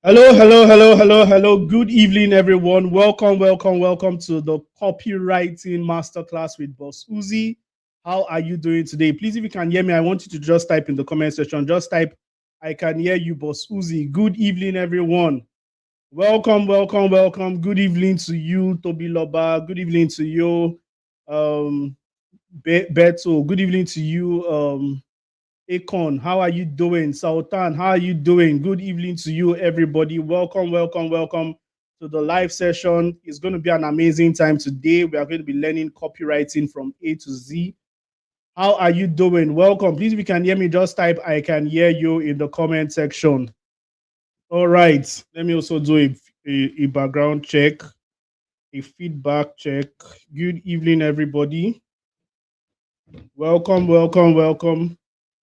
Hello. Good evening, everyone. Welcome to the copywriting masterclass with Boss Uzi. How are you doing today? Please, if you can hear me, I want you to just type in the comment section. Just type, I can hear you, Boss Uzi. Good evening, everyone. Welcome. Good evening to you, Toby Loba. Good evening to you, Beto. Good evening to you, Akon, how are you doing? Sultan, how are you doing? Good evening to you, everybody. Welcome to the live session. It's going to be an amazing time today. We are going to be learning copywriting from A to Z. How are you doing? Welcome. Please, if you can hear me, just type I can hear you in the comment section. All right. Let me also do a background check, a feedback check. Good evening, everybody. Welcome.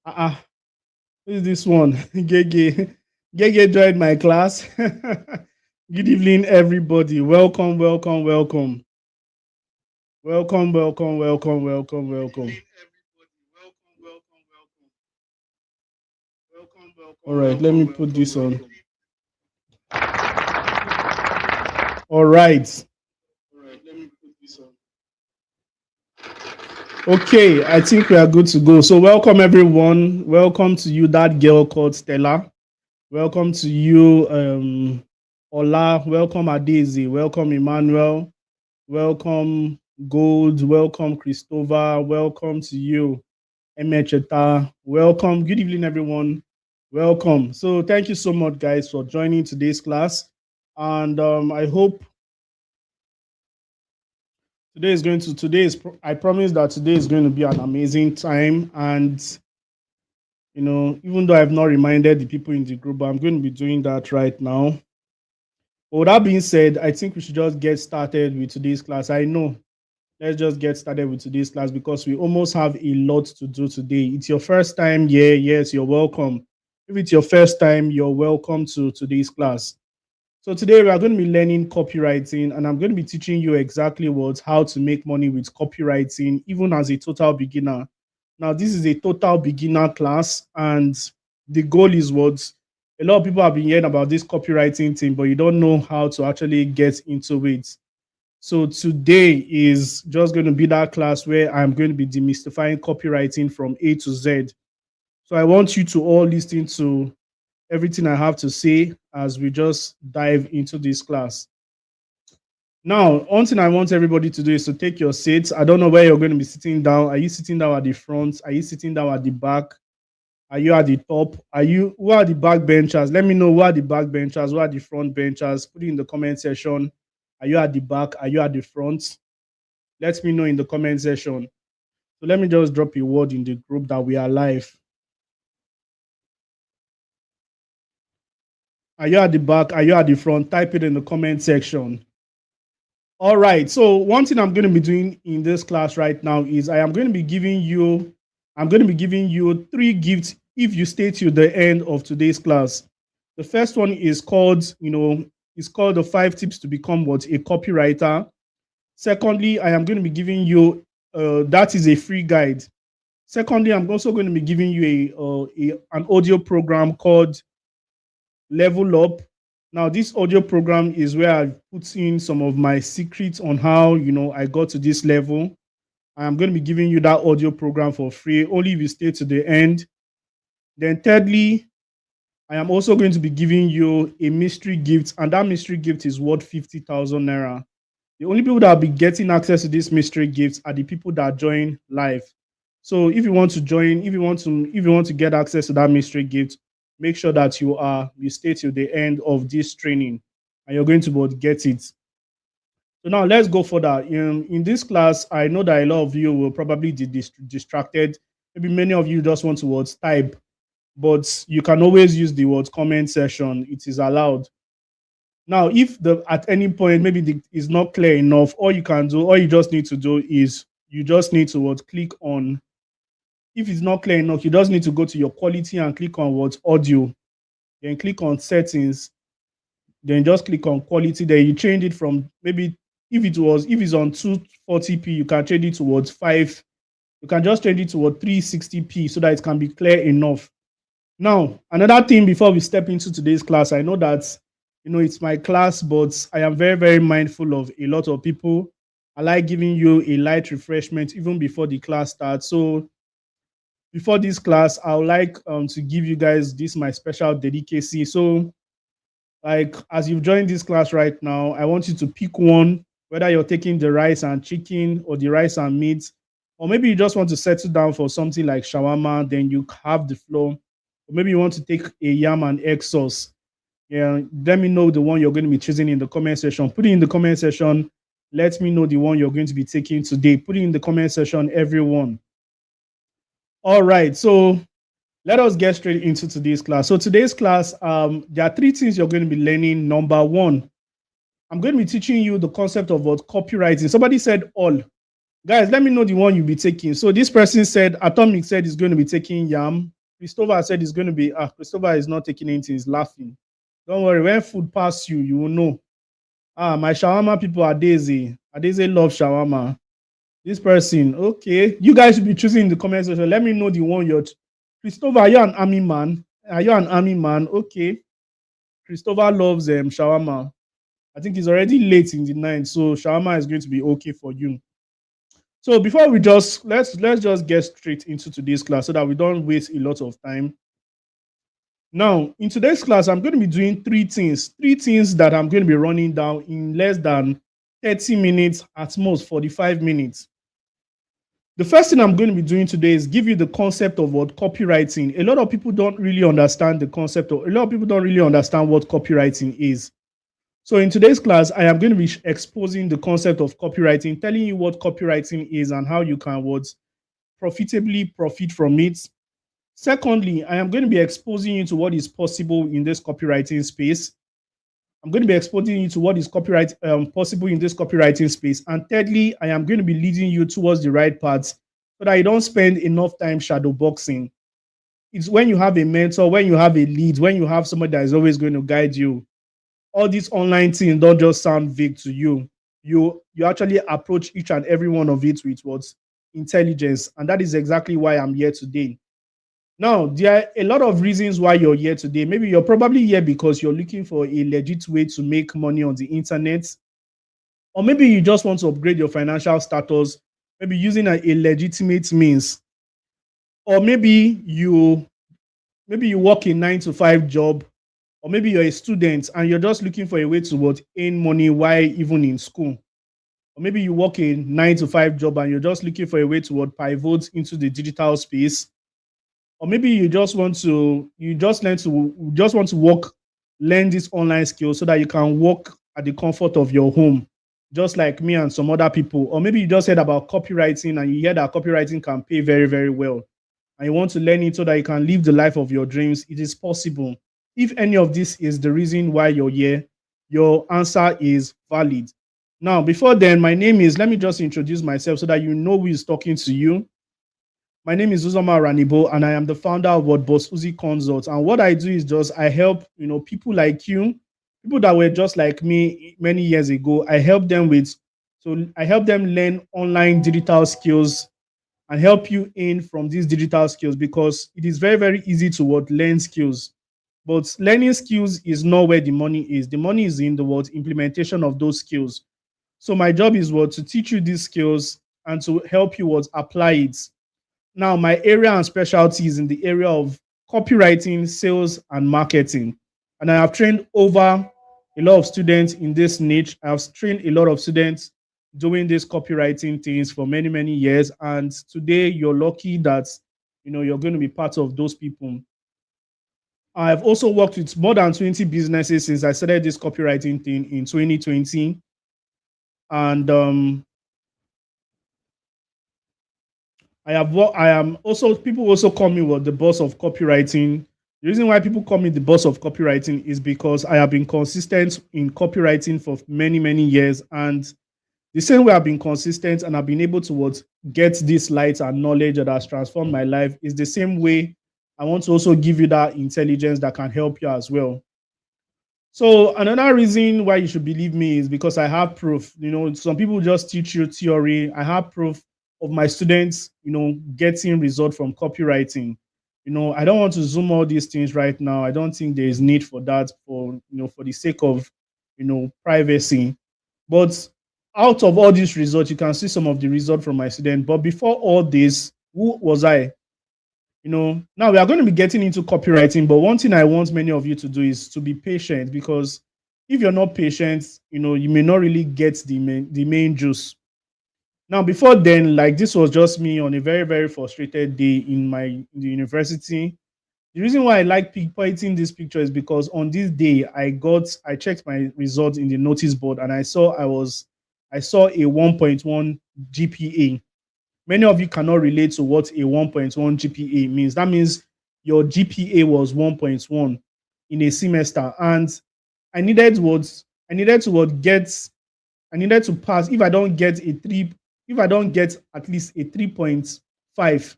Uh-uh. Who is this one? Gege. Gege joined my class. Good evening, everybody. Welcome. All right, let me put this on. All right. Okay, I think we are good to go. So, welcome, everyone. Welcome to you, that girl called Stella. Welcome to you, Ola. Welcome, Adezi. Welcome, Emmanuel. Welcome, Gold. Welcome, Christopher. Welcome to you, Emecheta. Welcome. Good evening, everyone. Welcome. So, thank you so much, guys, for joining today's class. And I hope I promise that today is going to be an amazing time. And, even though I've not reminded the people in the group, but I'm going to be doing that right now. But with that being said, I think we should just get started with today's class. I know. Let's just get started with today's class because we almost have a lot to do today. It's your first time. Yeah, yes, you're welcome. If it's your first time, you're welcome to today's class. So today we are going to be learning copywriting, and I'm going to be teaching you exactly how to make money with copywriting, even as a total beginner. Now, this is a total beginner class, and the goal is what a lot of people have been hearing about this copywriting thing, but you don't know how to actually get into it. So today is just going to be that class where I'm going to be demystifying copywriting from A to Z. So I want you to all listen to everything I have to say as we just dive into this class. Now, one thing I want everybody to do is to take your seats. I don't know where you're going to be sitting down. Are you sitting down at the front? Are you sitting down at the back? Are you at the top? Who are the back benchers? Let me know who are the back benchers, who are the front benchers. Put it in the comment section. Are you at the back? Are you at the front? Let me know in the comment section. So let me just drop a word in the group that we are live. Are you at the back? Are you at the front? Type it in the comment section. All right. So one thing I'm going to be doing in this class right now is I'm going to be giving you three gifts if you stay till the end of today's class. The first one is called the 5 tips to become a copywriter. Secondly, I am going to be giving you that is a free guide. Secondly, I'm also going to be giving you an audio program called Level Up. Now, this audio program is where I put in some of my secrets on how I got to this level. I'm going to be giving you that audio program for free, only if you stay to the end. Then thirdly, I am also going to be giving you a mystery gift, and that mystery gift is worth 50,000 naira. The only people that will be getting access to this mystery gifts are the people that join live. So if you want to join, if you want to get access to that mystery gift, make sure that you stay till the end of this training, and you're going to get it. So now let's go further. In this class, I know that a lot of you will probably be distracted. Maybe many of you just want to type, but you can always use the word comment section. It is allowed. Now, if at any point maybe it's not clear enough, all you just need to do is you just need to click on. If it's not clear enough, you just need to go to your quality and click on audio. Then click on settings. Then just click on quality. Then you change it from maybe if it's on 240p, you can change it towards 5. You can just change it to 360p so that it can be clear enough. Now, another thing before we step into today's class, I know that It's my class, but I am very, very mindful of a lot of people. I like giving you a light refreshment even before the class starts. So before this class, I would like to give you guys this my special delicacy. So, like as you've joined this class right now, I want you to pick one, whether you're taking the rice and chicken or the rice and meat, or maybe you just want to settle down for something like shawarma, then you have the flour. Or maybe you want to take a yam and egg sauce. Yeah, let me know the one you're going to be choosing in the comment section. Put it in the comment section. Let me know the one you're going to be taking today. Put it in the comment section, everyone. All right. So let us get straight into today's class. So today's class, there are three things you're going to be learning. Number one, I'm going to be teaching you the concept of what copywriting. Somebody said all. Guys, let me know the one you'll be taking. So this person said, Atomic said he's going to be taking yam. Christopher said he's going to be, Christopher is not taking anything, he's laughing. Don't worry, when food pass you, you will know. My shawarma people are Daisy. Daisy love shawarma. This person, okay. You guys should be choosing in the comment section. Let me know the one you're. Christopher, are you an army man? Are you an army man? Okay. Christopher loves shawarma. I think it's already late in the night, so shawarma is going to be okay for you. So before we just let's just get straight into today's class so that we don't waste a lot of time. Now, in today's class, I'm going to be doing three things that I'm going to be running down in less than 30 minutes, at most 45 minutes. The first thing I'm going to be doing today is give you the concept of what copywriting. A lot of people don't really understand the concept of, a lot of people don't really understand what copywriting is. So in today's class, I am going to be exposing the concept of copywriting, telling you what copywriting is and how you can what profitably profit from it. Secondly, I am going to be exposing you to what is possible in this copywriting space. I'm going to be exposing you to what is possible in this copywriting space. And thirdly, I am going to be leading you towards the right paths so that you don't spend enough time shadow boxing. It's when you have a mentor, when you have a lead, when you have somebody that is always going to guide you. All these online things don't just sound vague to you. You actually approach each and every one of it with what's intelligence. And that is exactly why I'm here today. Now, there are a lot of reasons why you're here today. Maybe you're probably here because you're looking for a legit way to make money on the internet. Or maybe you just want to upgrade your financial status, maybe using a legitimate means. Or maybe you work a 9 to 5 job, or maybe you're a student and you're just looking for a way to what earn money while even in school. Or maybe you work a 9 to 5 job and you're just looking for a way to what pivot into the digital space. Or maybe you just want to learn this online skills so that you can work at the comfort of your home, just like me and some other people. Or maybe you just heard about copywriting and you hear that copywriting can pay very, very well, and you want to learn it so that you can live the life of your dreams. It is possible. If any of this is the reason why you're here, your answer is valid. Now, before then, my name is, let me just introduce myself so that you know who is talking to you. My name is Uzoma Ranibo, and I am the founder of what Boss Uzi Consult. And what I do is just I help people like you, people that were just like me many years ago. I help them learn online digital skills and help you in from these digital skills, because it is very, very easy to learn skills. But learning skills is not where the money is. The money is in the implementation of those skills. So my job is to teach you these skills and to help you apply it. Now, my area and specialty is in the area of copywriting, sales, and marketing. And I have trained over a lot of students in this niche. I have trained a lot of students doing these copywriting things for many, many years. And today you're lucky that you're going to be part of those people. I've also worked with more than 20 businesses since I started this copywriting thing in 2020. And people also call me the boss of copywriting. The reason why people call me the boss of copywriting is because I have been consistent in copywriting for many, many years. And the same way I've been consistent and I've been able to get this light and knowledge that has transformed my life is the same way I want to also give you that intelligence that can help you as well. So another reason why you should believe me is because I have proof. Some people just teach you theory. I have proof of my students, getting result from copywriting. I don't want to zoom all these things right now. I don't think there is need for that for the sake of privacy. But out of all these results, you can see some of the results from my student. But before all this, who was I? Now we are going to be getting into copywriting, but one thing I want many of you to do is to be patient, because if you're not patient, you may not really get the main juice. Now, before then, like, this was just me on a very, very frustrated day in the university. The reason why I like pinpointing this picture is because on this day I checked my results in the notice board, and I saw a 1.1 GPA. Many of you cannot relate to what a 1.1 GPA means. That means your GPA was 1.1 in a semester, and I needed what I needed to what get I needed to pass. If I don't get at least a 3.5,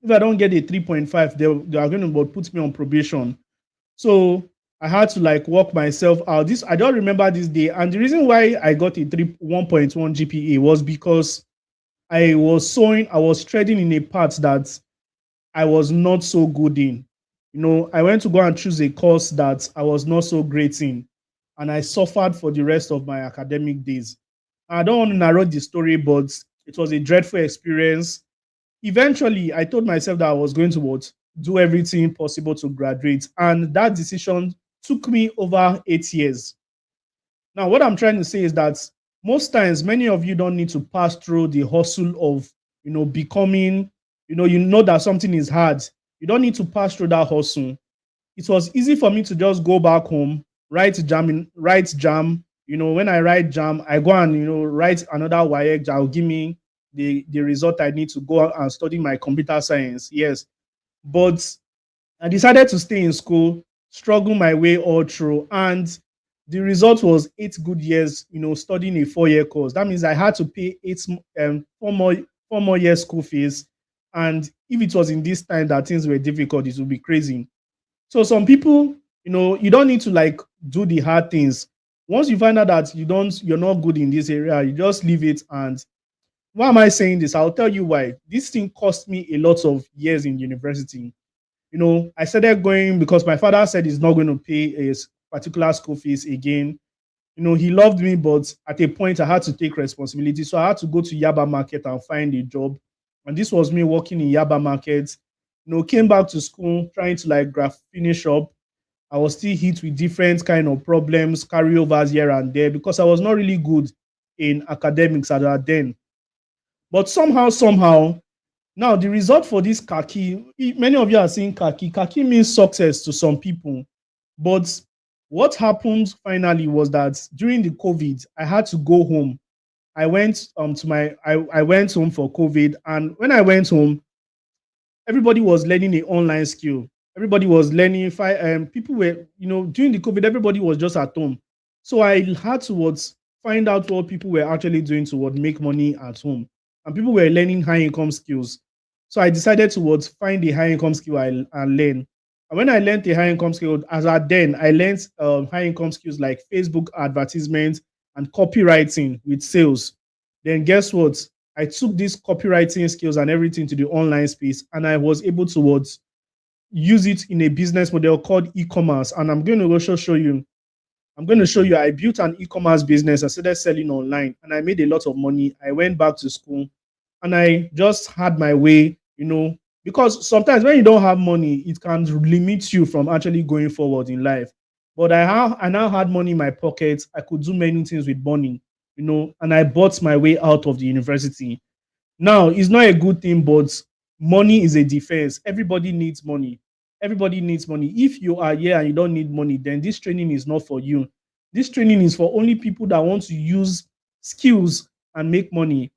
if I don't get a 3.5, they are going to put me on probation. So I had to like work myself out. This I don't remember this day, and the reason why I got a 1.1 GPA was because I was treading in a path that I was not so good in. I went to go and choose a course that I was not so great in, and I suffered for the rest of my academic days. I don't want to narrate the story, but it was a dreadful experience. Eventually, I told myself that I was going to do everything possible to graduate, and that decision took me over 8 years. Now, what I'm trying to say is that most times, many of you don't need to pass through the hustle of, becoming, that something is hard. You don't need to pass through that hustle. It was easy for me to just go back home, write jam. When I write jam, I go and, write another WAEC that will give me the result I need to go and study my computer science. Yes. But I decided to stay in school, struggle my way all through, and the result was 8 good years, studying a 4 year course. That means I had to pay 4 more years school fees. And if it was in this time that things were difficult, it would be crazy. So some people, you don't need to like do the hard things. Once you find out that you're not good in this area, you just leave it. And why am I saying this? I'll tell you why. This thing cost me a lot of years in university. I started going because my father said he's not going to pay a particular school fees again. He loved me, but at a point I had to take responsibility. So I had to go to Yaba Market and find a job. And this was me working in Yaba Market. Came back to school trying to like finish up. I was still hit with different kind of problems, carryovers here and there, because I was not really good in academics at that then. But somehow, now the result for this khaki, many of you are saying khaki. Khaki means success to some people. But what happened finally was that during the COVID, I had to go home. I went I went home for COVID, and when I went home, everybody was learning an online skill. Everybody was learning. If I People were, during the COVID, everybody was just at home. So I had to find out what people were actually doing to make money at home. And people were learning high income skills. So I decided to find a high income skill and learn. And when I learned a high income skill, I learned high income skills like Facebook advertisement and copywriting with sales. Then guess what? I took these copywriting skills and everything to the online space, and I was able to use it in a business model called e-commerce. And I'm going to also show you. I'm going to show you. I built an e-commerce business. I started selling online, and I made a lot of money. I went back to school, and I just had my way, because sometimes when you don't have money, it can limit you from actually going forward in life. But I now had money in my pocket. I could do many things with money, and I bought my way out of the university. Now, it's not a good thing, but money is a defense. Everybody needs money. Everybody needs money. If you are here and you don't need money, then this training is not for you. This training is for only people that want to use skills and make money.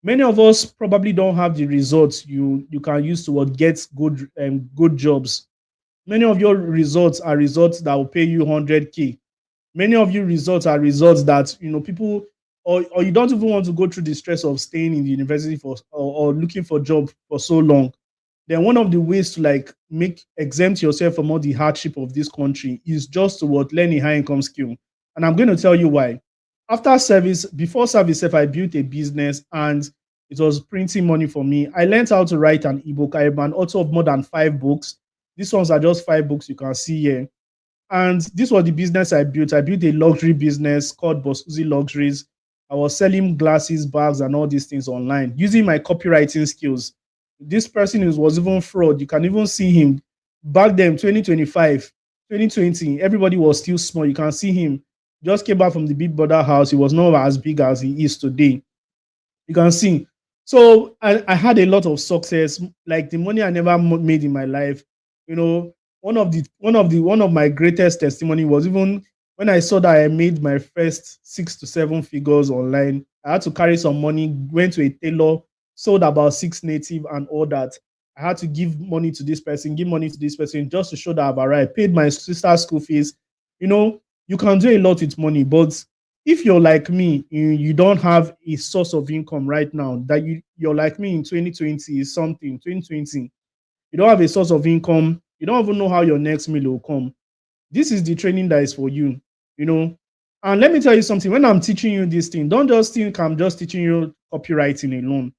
Many of us probably don't have the results you can use to get good jobs. Many of your results are results that will pay you 100K. Many of you results are results that people, or you don't even want to go through the stress of staying in the university or looking for job for so long. Then one of the ways to like make exempt yourself from all the hardship of this country is just to learn a high income skill. And I'm going to tell you why. Before service, I built a business, and It was printing money for me. I learned how to write an ebook. I am an author of more than 5 books. These ones are just 5 books you can see here. And this was the business I built. I built a luxury business called Bosuzi Luxuries. I was selling glasses, bags, and all these things online using my copywriting skills. This person was even fraud. You can even see him back then, 2025, 2020. Everybody was still small. You can see him. Just came back from the Big Brother house. He was not as big as he is today. You can see. So I had a lot of success, like the money I never made in my life. You know, one of my greatest testimony was even when I saw that I made my first 6 to 7 figures online. I had to carry some money, went to a tailor, sold about 6 native and all that. I had to give money to this person, give money to this person just to show that I've arrived. Paid my sister's school fees. You know, you can do a lot with money, but if you're like me, you don't have a source of income right now, that you're like me in 2020 is something, 2020, you don't have a source of income, you don't even know how your next meal will come. This is the training that is for you, you know. And let me tell you something, when I'm teaching you this thing, don't just think I'm just teaching you copywriting alone.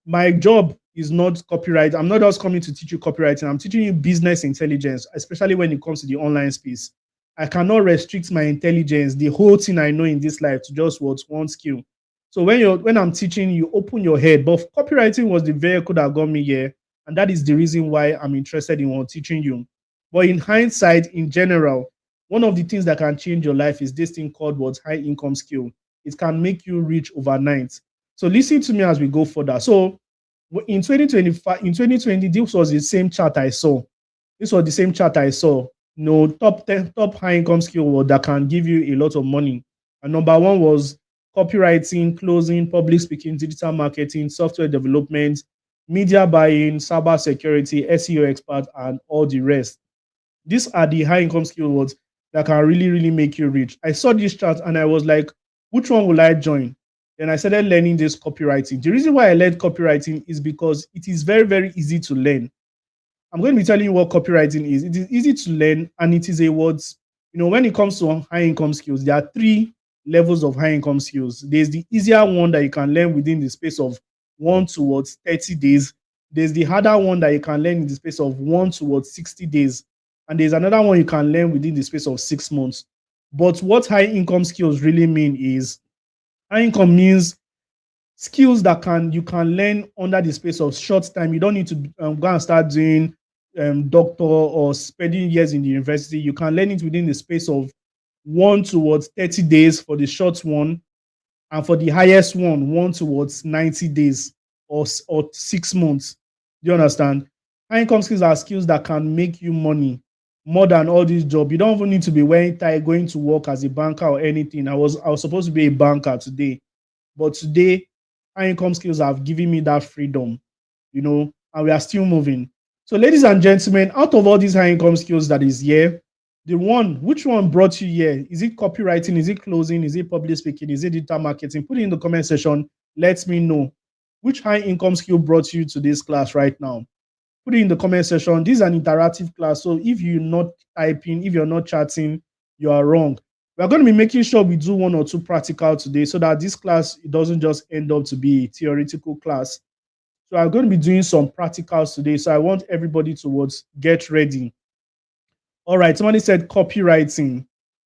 My job is not copyright. I'm not just coming to teach you copywriting. I'm teaching you business intelligence, especially when it comes to the online space. I cannot restrict my intelligence, the whole thing I know in this life, to just what one skill. So when I'm teaching, you open your head. But copywriting was the vehicle that got me here, and that is the reason why I'm interested in what teaching you. But in hindsight, in general, one of the things that can change your life is this thing called what high income skill. It can make you rich overnight. So listen to me as we go further. So in 2025, in 2020, this was the same chart I saw. This was the same chart I saw. No, top 10, top high income skill that can give you a lot of money. And number one was copywriting, closing, public speaking, digital marketing, software development, media buying, cyber security, SEO expert, and all the rest. These are the high income skill words that can really, really make you rich. I saw this chart and I was like, which one will I join? Then I started learning this copywriting. The reason why I learned copywriting is because it is very, very easy to learn. I'm going to be telling you what copywriting is. It is easy to learn, and it is a words. You know, when it comes to high income skills, there are 3 levels of high income skills. There's the easier one that you can learn within the space of 1 to 30 days. There's the harder one that you can learn in the space of 1 to 60 days. And there's another one you can learn within the space of 6 months. But what high income skills really mean is high income means skills that you can learn under the space of short time. You don't need to go and start doing doctor or spending years in the university. You can learn it within the space of 1 to 30 days for the short one, and for the highest one, 1 to 90 days or 6 months. Do you understand? High income skills are skills that can make you money more than all these jobs. You don't even need to be wearing tie, going to work as a banker or anything. I was supposed to be a banker today, but today high income skills have given me that freedom, you know, and we are still moving. So, ladies and gentlemen, out of all these high income skills that is here, which one brought you here? Is it copywriting? Is it closing? Is it public speaking? Is it digital marketing? Put it in the comment section. Let me know which high income skill brought you to this class right now. Put it in the comment section. This is an interactive class. So if you're not typing, if you're not chatting, you are wrong. We're going to be making sure we do 1 or 2 practical today, so that this class, it doesn't just end up to be a theoretical class. So I'm going to be doing some practicals today. So I want everybody to get ready. All right. Somebody said copywriting.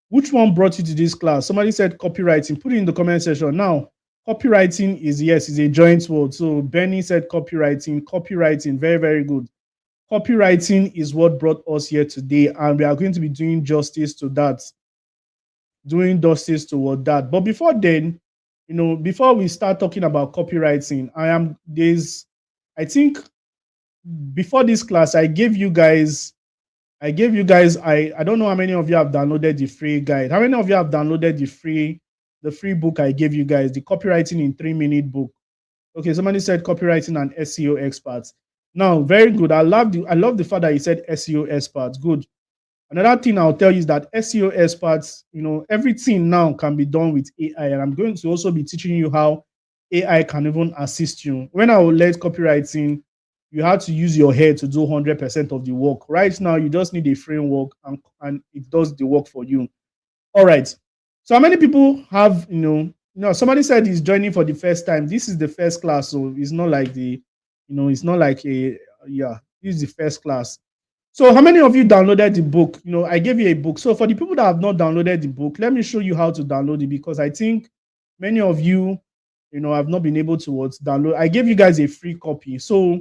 Which one brought you to this class? Somebody said copywriting. Put it in the comment section. Now, copywriting is a joint word. So Benny said copywriting. Copywriting, very, very good. Copywriting is what brought us here today, and we are going to be doing justice to that. But before then, before we start talking about copywriting, I think before this class, I don't know how many of you have downloaded the free guide. How many of you have downloaded the free book I gave you guys, the copywriting in 3-minute book? Okay, somebody said copywriting and SEO experts. Now, very good. I love the fact that you said SEO experts. Good. Another thing I'll tell you is that SEO experts, everything now can be done with AI, and I'm going to also be teaching you how AI can even assist you. When I learned copywriting, you had to use your head to do 100% of the work. Right now, you just need a framework, and it does the work for you. All right. So how many people have, No, somebody said he's joining for the first time. This is the first class, so it's not like it's not like a yeah. This is the first class. So, how many of you downloaded the book? I gave you a book. So, for the people that have not downloaded the book, let me show you how to download it because I think many of you, have not been able to download. I gave you guys a free copy. So,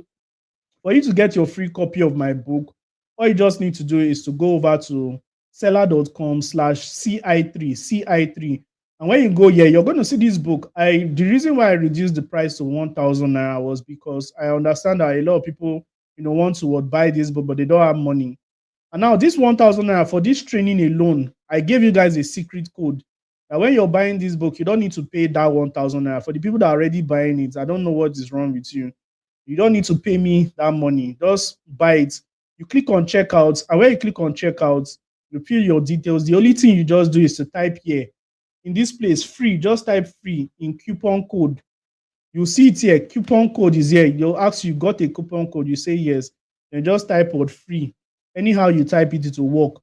for you to get your free copy of my book, all you just need to do is to go over to seller.com/CI3, CI3. And when you go here, you're going to see this book. The reason why I reduced the price to 1,000 naira was because I understand that a lot of people, want to buy this book, but they don't have money. And now this 1,000 naira for this training alone, I gave you guys a secret code that when you're buying this book, you don't need to pay that 1,000 naira. For the people that are already buying it, I don't know what is wrong with you. You don't need to pay me that money. Just buy it. You click on checkout, and when you click on checkout, you fill your details. The only thing you just do is to type here in this place free. Just type free in coupon code. You see it here. Coupon code is here. You'll ask you got a coupon code. You say yes. Then just type out free. Anyhow you type it, it will work.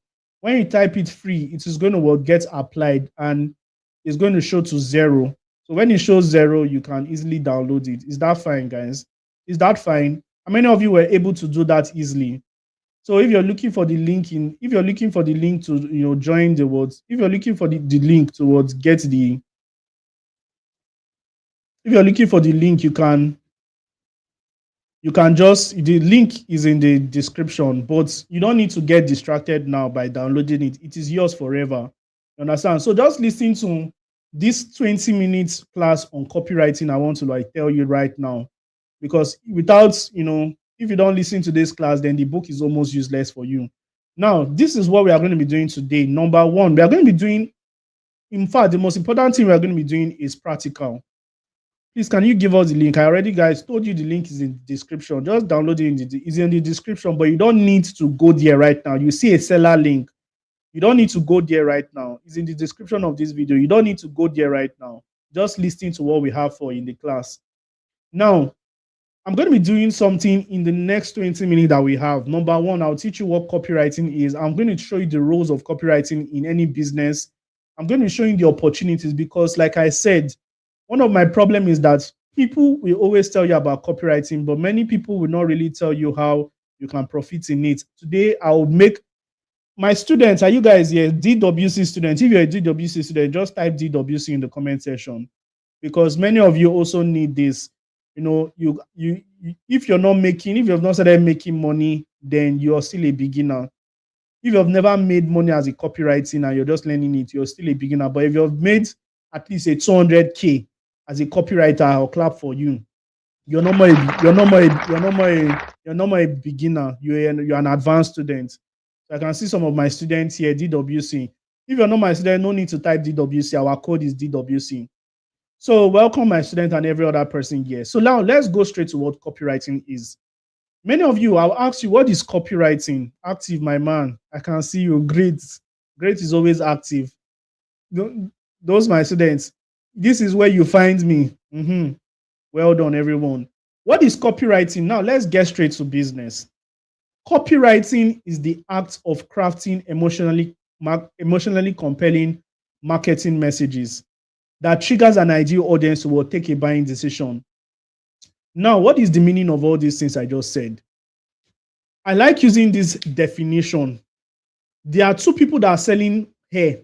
When you type it free, it is going to get applied and it's going to show to 0. So when it shows 0, you can easily download it. Is that fine, guys? Is that fine? How many of you were able to do that easily? So if you're looking for the link if you're looking for the link to join the words, if you're looking for the link towards get the, if you're looking for the link, you can just, the link is in the description, but you don't need to get distracted now by downloading it. It is yours forever. You understand? So just listen to this 20 minutes class on copywriting. I want to tell you right now, because without, if you don't listen to this class, then the book is almost useless for you. Now, this is what we are going to be doing today. Number one, we are going to be doing, in fact, the most important thing we are going to be doing is practical. Please, can you give us the link? I already, guys, told you the link is in the description. Just download it. It's in the description, but you don't need to go there right now. You see a seller link. You don't need to go there right now. It's in the description of this video. You don't need to go there right now. Just listen to what we have for in the class. Now, I'm going to be doing something in the next 20 minutes that we have. Number one, I'll teach you what copywriting is. I'm going to show you the roles of copywriting in any business. I'm going to show you the opportunities because, like I said, one of my problems is that people will always tell you about copywriting, but many people will not really tell you how you can profit in it. Today, I'll make my students, are you guys here, DWC students? If you're a DWC student, just type DWC in the comment section because many of you also need this. If you're not making, if you've not started making money, then you're still a beginner. If you've never made money as a copywriting and you're just learning it, you're still a beginner. But if you've made at least a 200K as a copywriter, I'll clap for you. You're not more a beginner. You're an advanced student. So I can see some of my students here, DWC. If you're not my student, no need to type DWC. Our code is DWC. So welcome my student and every other person here. So now let's go straight to what copywriting is. Many of you, I'll ask you, what is copywriting? Active, my man. I can see you. Great. Great is always active. Those my students. This is where you find me. Well done, everyone. What is copywriting? Now let's get straight to business. Copywriting is the act of crafting emotionally compelling marketing messages that triggers an ideal audience who will take a buying decision. Now, what is the meaning of all these things I just said? I like using this definition. There are two people that are selling hair.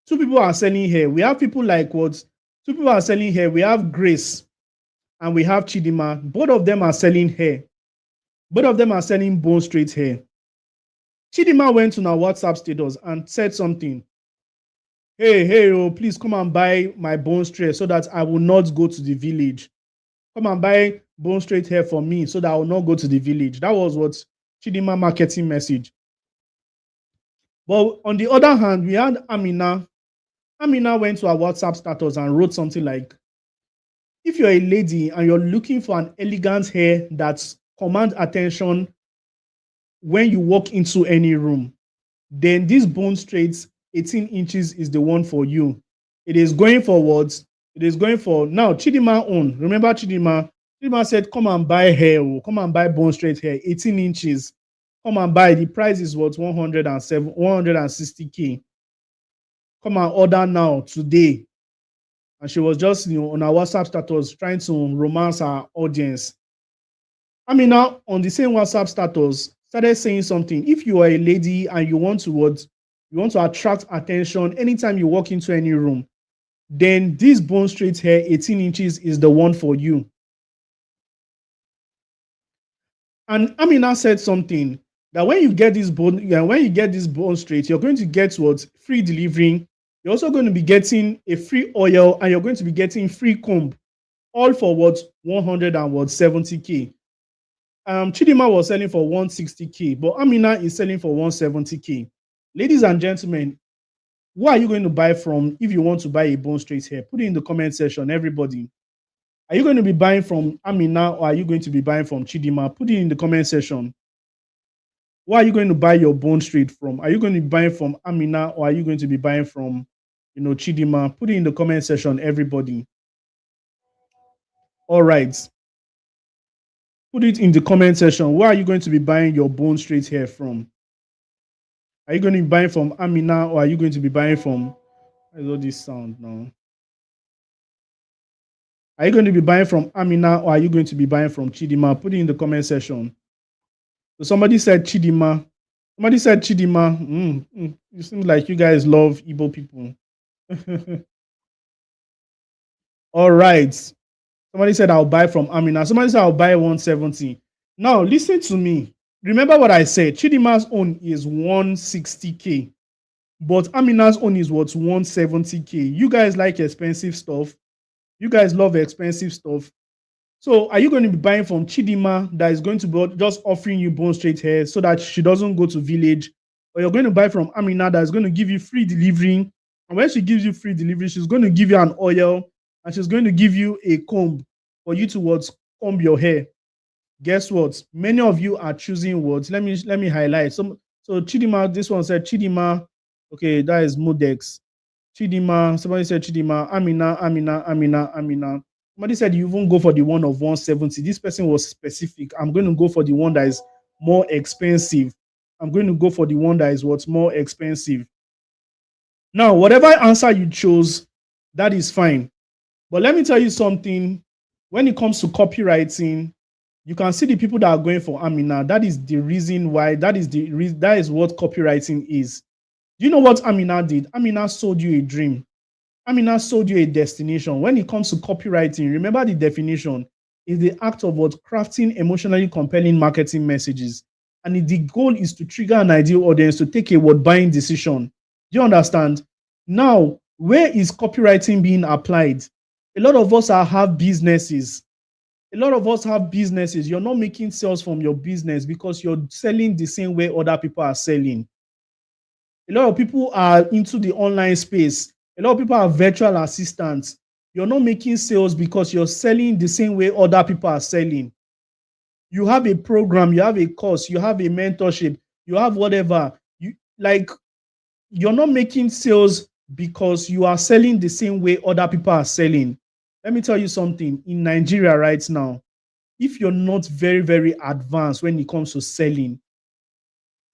Two people are selling hair. We have people like what? Two people are selling hair. We have Grace and we have Chidima. Both of them are selling hair. Both of them are selling bone straight hair. Chidima went on our WhatsApp status and said something. Hey, oh, please come and buy my bone straight so that I will not go to the village. Come and buy bone straight hair for me so that I will not go to the village. That was what Chidima marketing message. But on the other hand, we had Amina. Amina went to our WhatsApp status and wrote something like, if you're a lady and you're looking for an elegant hair that commands attention when you walk into any room, then this bone straight 18 inches is the one for you. It is going forwards. It is going for now. Chidima own. Remember Chidima? Chidima said, come and buy hair. Come and buy bone straight hair. 18 inches. Come and buy. The price is what? 160K. Come and order now, today. and she was just on her WhatsApp status trying to romance her audience. Amina on the same WhatsApp status started saying something. If you are a lady and you want to you want to attract attention anytime you walk into any room, then this bone straight hair 18 inches is the one for you. And Amina said something that when you get this bone, yeah, when you get this bone straight, you're going to get what free delivery. You're also going to be getting a free oil, and you're going to be getting free comb, all for what 170K. Chidima was selling for 160K, but Amina is selling for 170K. Ladies and gentlemen, who are you going to buy from if you want to buy a bone straight hair? Put it in the comment section, everybody. Are you going to be buying from Amina or are you going to be buying from Chidima? Put it in the comment section. Where are you going to buy your bone straight from? Are you going to be buying from Amina or are you going to be buying from, Chidima? Put it in the comment section, everybody. All right. Put it in the comment section. Where are you going to be buying your bone straight hair from? Are you going to be buying from Amina or are you going to be buying from, what is all this sound now? Are you going to be buying from Amina or are you going to be buying from Chidima? Put it in the comment section. So somebody said Chidima. Somebody said Chidima. It seems like you guys love Igbo people. All right. Somebody said I'll buy from Amina. Somebody said I'll buy 170. Now listen to me. Remember what I said. Chidima's own is 160K. But Amina's own is what 170K. You guys like expensive stuff. You guys love expensive stuff. So are you going to be buying from Chidima that is going to be just offering you bone straight hair so that she doesn't go to village? Or you're going to buy from Amina that is going to give you free delivery. And when she gives you free delivery, she's going to give you an oil and she's going to give you a comb for you to comb your hair. Guess what? Many of you are choosing words. Let me highlight. So Chidima, this one said Chidima. Okay, that is Modex. Chidima, somebody said Chidima, Amina. Somebody said you even go for the one of 170. This person was specific. I'm going to go for the one that is more expensive. I'm going to go for the one that is what's more expensive. Now, whatever answer you chose, that is fine. But let me tell you something. When it comes to copywriting, you can see the people that are going for Amina. That is the reason why. That is what copywriting is. Do you know what Amina did? Amina sold you a dream. Amina sold you a destination. When it comes to copywriting, remember the definition is the act of crafting emotionally compelling marketing messages. And the goal is to trigger an ideal audience to take a buying decision. Do you understand? Now, where is copywriting being applied? A lot of us have businesses. A lot of us have businesses. You're not making sales from your business because you're selling the same way other people are selling. A lot of people are into the online space. A lot of people are virtual assistants. You're not making sales because you're selling the same way other people are selling. You have a program, you have a course, you have a mentorship, you have whatever. You're not making sales because you are selling the same way other people are selling. Let me tell you something. In Nigeria right now, if you're not very, very advanced when it comes to selling,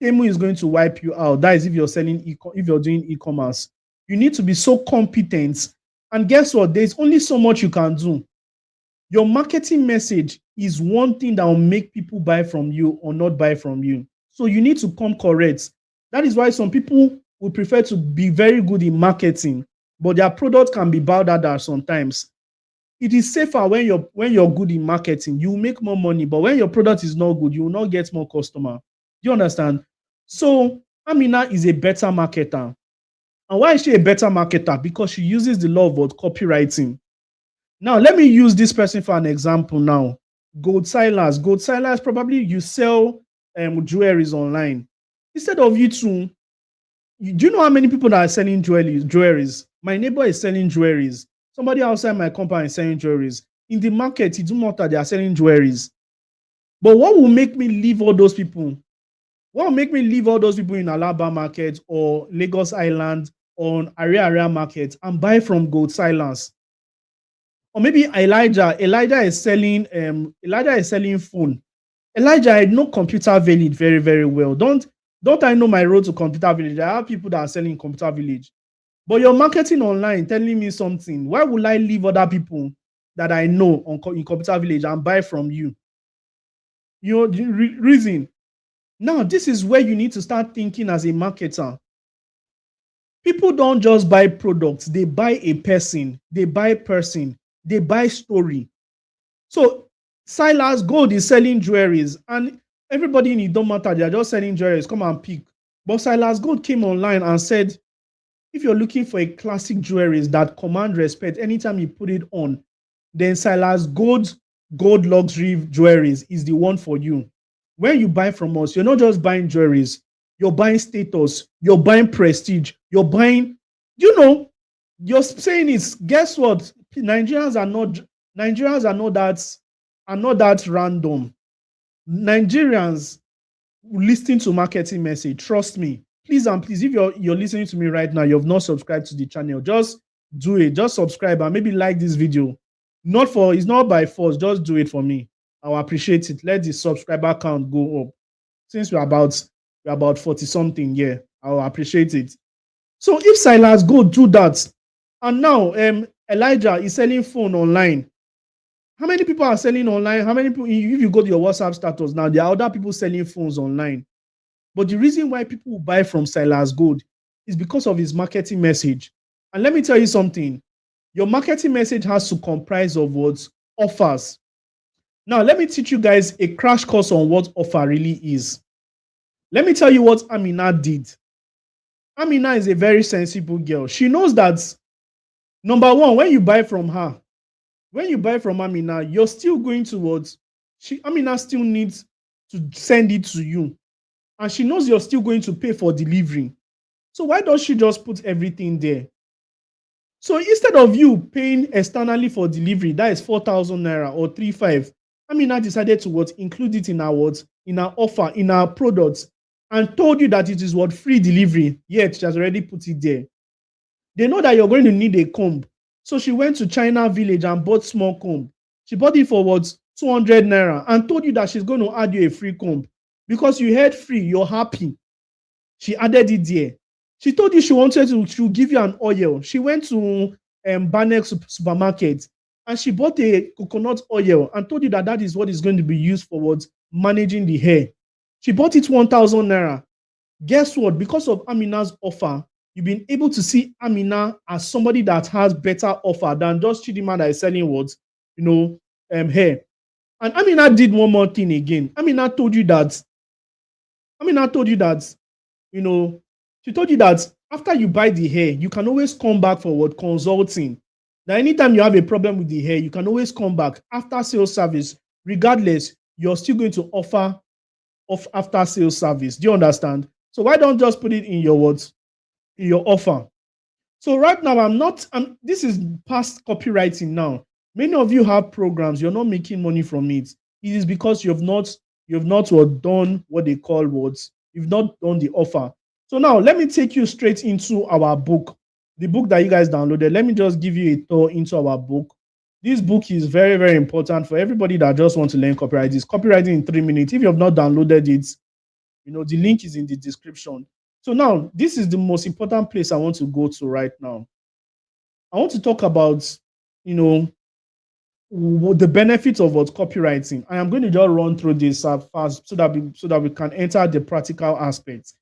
Temu is going to wipe you out. That is if you're if you're doing e-commerce. You need to be so competent. And guess what? There's only so much you can do. Your marketing message is one thing that will make people buy from you or not buy from you. So you need to come correct. That is why some people would prefer to be very good in marketing, but their product can be bad at sometimes. It is safer when you're good in marketing. You make more money, but when your product is not good, you will not get more customer. Do you understand? So Amina is a better marketer. And why is she a better marketer? Because she uses the law of copywriting. Now, let me use this person for an example now. Gold Silas. Gold Silas, probably you sell jewelries online. Instead of you to, do you know how many people that are selling jewelries? My neighbor is selling jewelries. Somebody outside my company is selling jewelries. In the market, it doesn't matter, they are selling jewelries. But what will make me leave all those people? What will make me leave all those people in Alaba market or Lagos Island or area market and buy from Gold Silence? Or maybe Elijah. Elijah is selling phone. Elijah, I know Computer Village very, very well. Don't I know my road to Computer Village? I have people that are selling Computer Village. But you're marketing online, telling me something. Why would I leave other people that I know in Computer Village and buy from you? You know, the reason. Now, this is where you need to start thinking as a marketer. People don't just buy products, they buy a person, they buy person, they buy story. So Silas Gold is selling jewelries, and everybody in it don't matter, they are just selling jewelries. Come and pick. But Silas Gold came online and said, if you're looking for a classic jewelries that command respect anytime you put it on, then Silas Gold luxury jewelries is the one for you. When you buy from us, you're not just buying jewelries, you're buying status, you're buying prestige, you're buying, you're saying is, guess what? Nigerians are not that random. Nigerians listen to marketing message. Trust me. Please and please, if you're listening to me right now, you have not subscribed to the channel, just do it. Just subscribe and maybe like this video. It's not by force. Just do it for me. I'll appreciate it. Let the subscriber count go up. Since we're about 40 something, yeah, I'll appreciate it. So if Silas go do that, and now Elijah is selling phone online. How many people are selling online? How many people, if you go to your WhatsApp status now, there are other people selling phones online. But the reason why people buy from Silas Gold is because of his marketing message. And let me tell you something. Your marketing message has to comprise of what? Offers. Now, let me teach you guys a crash course on what offer really is. Let me tell you what Amina did. Amina is a very sensible girl. She knows that, number one, when you buy from her, when you buy from Amina, you're still going towards, Amina still needs to send it to you. And she knows you're still going to pay for delivery. So why don't she just put everything there? So instead of you paying externally for delivery, that is 4,000 naira or 3,500, Amina decided to include it in our offer, in our products, and told you that it is free delivery, yet she has already put it there. They know that you're going to need a comb. So she went to China Village and bought small comb. She bought it for 200 naira and told you that she's going to add you a free comb. Because you heard free, you're happy. She added it there. She told you she give you an oil. She went to Banex supermarket and she bought a coconut oil and told you that is what is going to be used for managing the hair. She bought it 1,000 naira. Guess what? Because of Amina's offer, you've been able to see Amina as somebody that has better offer than just Chidima that is selling hair. And Amina did one more thing again. Amina told you that, she told you that after you buy the hair, you can always come back for consulting. Now, anytime you have a problem with the hair, you can always come back after sales service. Regardless, you're still going to offer after sales service. Do you understand? So why don't just put it in your in your offer? So right now, this is past copywriting now. Many of you have programs, you're not making money from it. It is because you've not done what they call you've not done the offer. So now let me take you straight into our book, the book that you guys downloaded. Let me just give you a tour into our book. This book is very, very important for everybody that just wants to learn copywriting. It's Copywriting in 3 minutes. If you have not downloaded it, the link is in the description. So now this is the most important place I want to go to right now. I want to talk about, the benefits of copywriting. I am going to just run through this fast so that we can enter the practical aspects.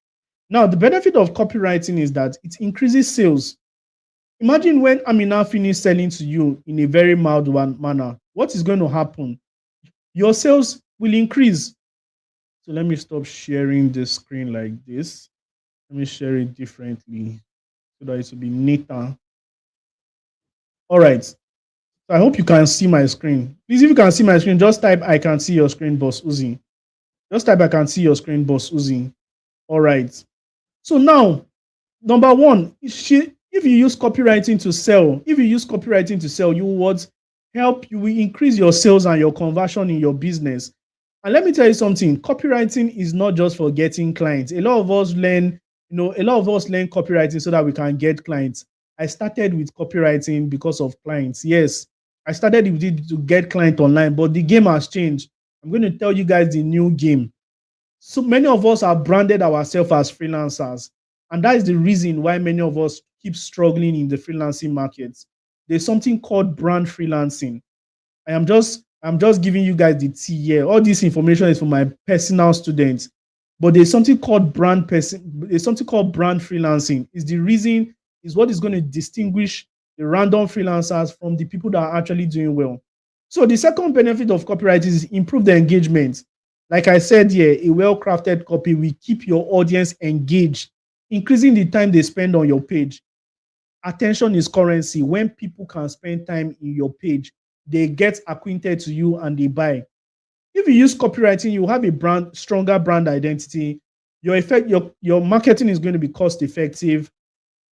Now, the benefit of copywriting is that it increases sales. Imagine when Amina finished selling to you in a very mild manner. What is going to happen? Your sales will increase. So let me stop sharing the screen like this. Let me share it differently so that it will be neater. All right. So I hope you can see my screen. Please, if you can see my screen, just type "I can see your screen, Boss Uzi." Just type "I can see your screen, Boss Uzi." All right. So now, number one, if you use copywriting to sell, you will increase your sales and your conversion in your business. And let me tell you something, copywriting is not just for getting clients. A lot of us learn copywriting so that we can get clients. I started with copywriting because of clients. Yes, I started with it to get clients online, but the game has changed. I'm going to tell you guys the new game. So many of us have branded ourselves as freelancers. And that is the reason why many of us keep struggling in the freelancing market. There's something called brand freelancing. I'm just giving you guys the tea here. All this information is for my personal students. But there's something called brand freelancing. Is the reason is what is going to distinguish the random freelancers from the people that are actually doing well. So the second benefit of copywriting is improve the engagement. Like I said here, a well-crafted copy will keep your audience engaged, increasing the time they spend on your page. Attention is currency. When people can spend time in your page, they get acquainted to you and they buy. If you use copywriting, you have a stronger brand identity. Your marketing is going to be cost effective,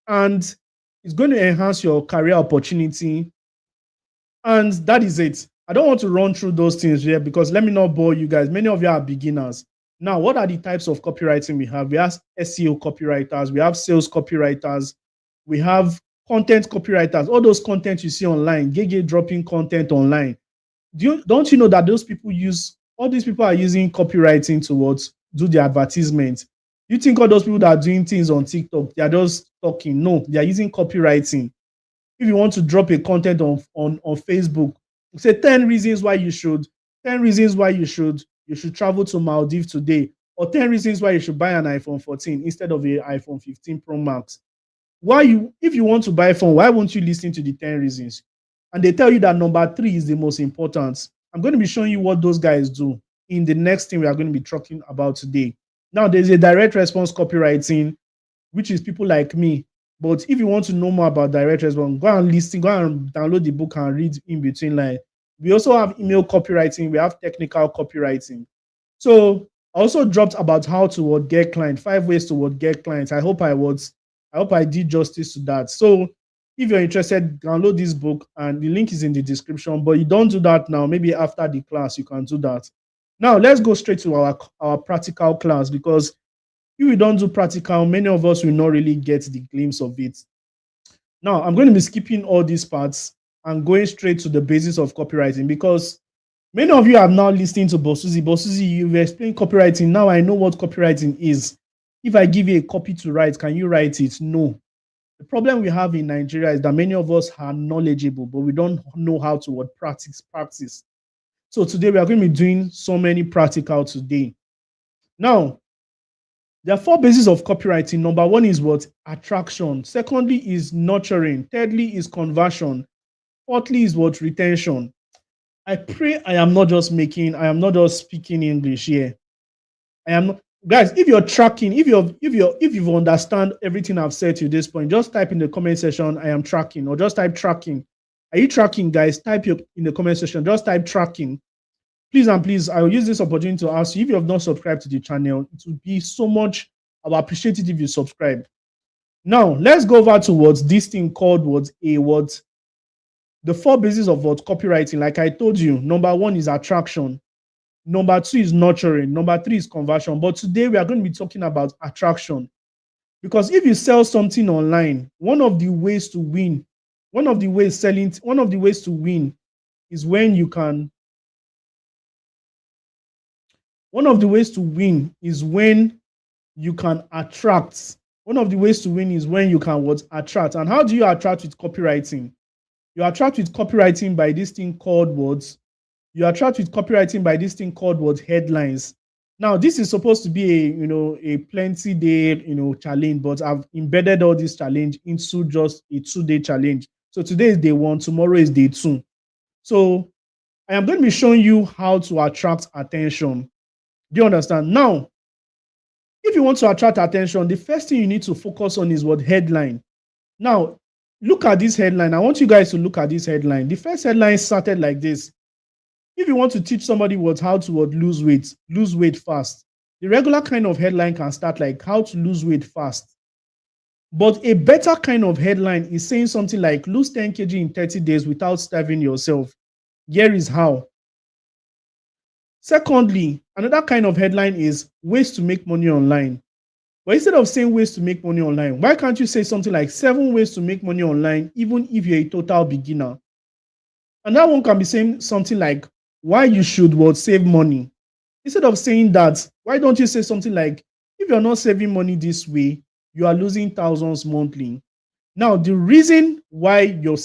and it's going to enhance your career opportunity. And that is it. I don't want to run through those things here because let me not bore you guys. Many of you are beginners. Now, what are the types of copywriting we have? We have SEO copywriters, we have sales copywriters, we have content copywriters, all those content you see online, gege dropping content online. Don't you know that all these people are using copywriting towards do the advertisement? You think all those people that are doing things on TikTok, they are just talking? No, they are using copywriting. If you want to drop a content on Facebook, say 10 reasons why you should travel to Maldives today, or 10 reasons why you should buy an iPhone 14 instead of a iPhone 15 Pro Max. If you want to buy a phone, why won't you listen to the 10 reasons? And they tell you that number 3 is the most important. I'm going to be showing you what those guys do in the next thing we are going to be talking about today. Now, there's a direct response copywriting, which is people like me. But if you want to know more about direct response, go and download the book and read in between lines. We also have email copywriting. We have technical copywriting. So I also dropped about how to get clients, 5 ways to get clients. I hope I did justice to that. So if you're interested, download this book and the link is in the description. But you don't do that now. Maybe after the class, you can do that. Now, let's go straight to our practical class, because if we don't do practical, many of us will not really get the glimpse of it. Now, I'm going to be skipping all these parts and going straight to the basis of copywriting, because many of you are now listening to Bosuzi. Bosuzi, you've explained copywriting. Now I know what copywriting is. If I give you a copy to write, can you write it? No. The problem we have in Nigeria is that many of us are knowledgeable, but we don't know how to practice. So today we are going to be doing so many practical today. Now, there are 4 bases of copywriting. Number 1 is attraction. Secondly is nurturing. Thirdly is conversion. Fourthly is retention. I pray I am not just speaking English here. Guys, if you're tracking, if you've understand everything I've said to this point, just type in the comment section, I am tracking, or just type tracking. Are you tracking, guys? Type in the comment section, just type tracking. Please and please, I will use this opportunity to ask you, if you have not subscribed to the channel, it would be so much, I would appreciate it if you subscribe. Now, let's go over towards this thing called the 4 bases of copywriting. Like I told you, number 1 is attraction. Number 2 is nurturing. Number 3 is conversion. But today we are going to be talking about attraction. Because if you sell something online, one of the ways to win is when you can attract. One of the ways to win is when you can attract. And how do you attract with copywriting? You attract with copywriting by this thing called headlines. Now, this is supposed to be a plenty day challenge, but I've embedded all this challenge into just a 2-day challenge. So today is day 1, tomorrow is day 2. So I am going to be showing you how to attract attention. Do you understand? Now, if you want to attract attention, the first thing you need to focus on is headline. Now, look at this headline. I want you guys to look at this headline. The first headline started like this. If you want to teach somebody how to lose weight fast, the regular kind of headline can start like how to lose weight fast. But a better kind of headline is saying something like lose 10 kg in 30 days without starving yourself. Here is how. Secondly, another kind of headline is ways to make money online. But instead of saying ways to make money online, why can't you say something like 7 ways to make money online, even if you're a total beginner? And that one can be saying something like why you should save money. Instead of saying that, why don't you say something like, if you're not saving money this way, you are losing thousands monthly. Now, the reason why your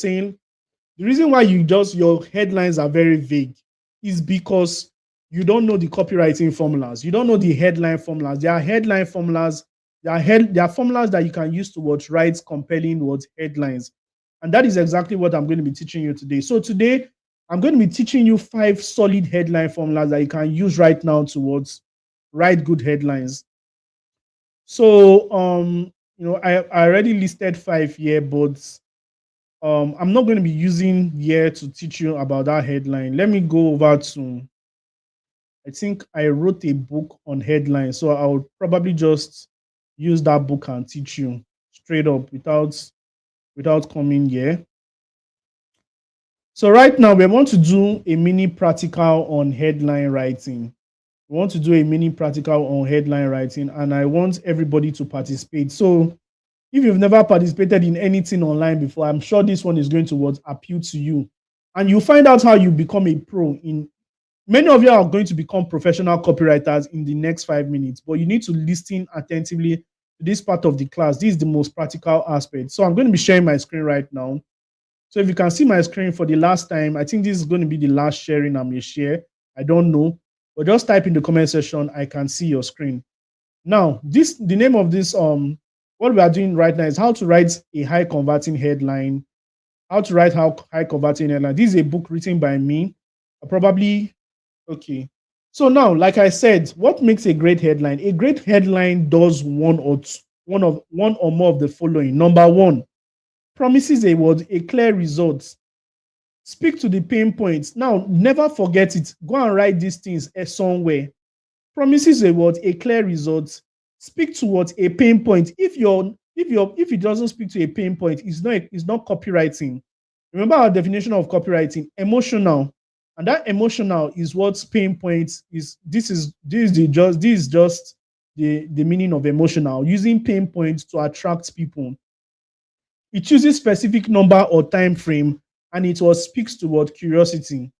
headlines are very vague is because you don't know the copywriting formulas. You don't know the headline formulas. There are headline formulas. There are formulas that you can use to write compelling headlines. And that is exactly what I'm going to be teaching you today. So today, I'm going to be teaching you 5 solid headline formulas that you can use right now towards write good headlines. So I already listed 5 here, but I'm not going to be using here to teach you about that headline. Let me go over to, I think I wrote a book on headlines, so I'll probably just use that book and teach you straight up without coming here. So right now we want to do a mini practical on headline writing. We want to do a mini practical on headline writing, and I want everybody to participate. So if you've never participated in anything online before, I'm sure this one is going to appeal to you. And you'll find out how you become a pro. Many of you are going to become professional copywriters in the next 5 minutes, but you need to listen attentively to this part of the class. This is the most practical aspect. So I'm going to be sharing my screen right now. So if you can see my screen for the last time, I think this is going to be the last sharing I'm going to share. I don't know, but just type in the comment section. I can see your screen. Now, the name of this what we are doing right now is how to write a high converting headline. How to write high converting headline. This is a book written by me. Okay. So now, like I said, what makes a great headline? A great headline does one or more of the following. Number one, promises a clear result. Speak to the pain points. Now, never forget it. Go and write these things somewhere. Promises a clear result. Speak to a pain point. If it doesn't speak to a pain point, it's not copywriting. Remember our definition of copywriting: emotional, and that emotional is what pain points is. This is just the meaning of emotional. Using pain points to attract people. It chooses specific number or time frame, and it speaks to curiosity.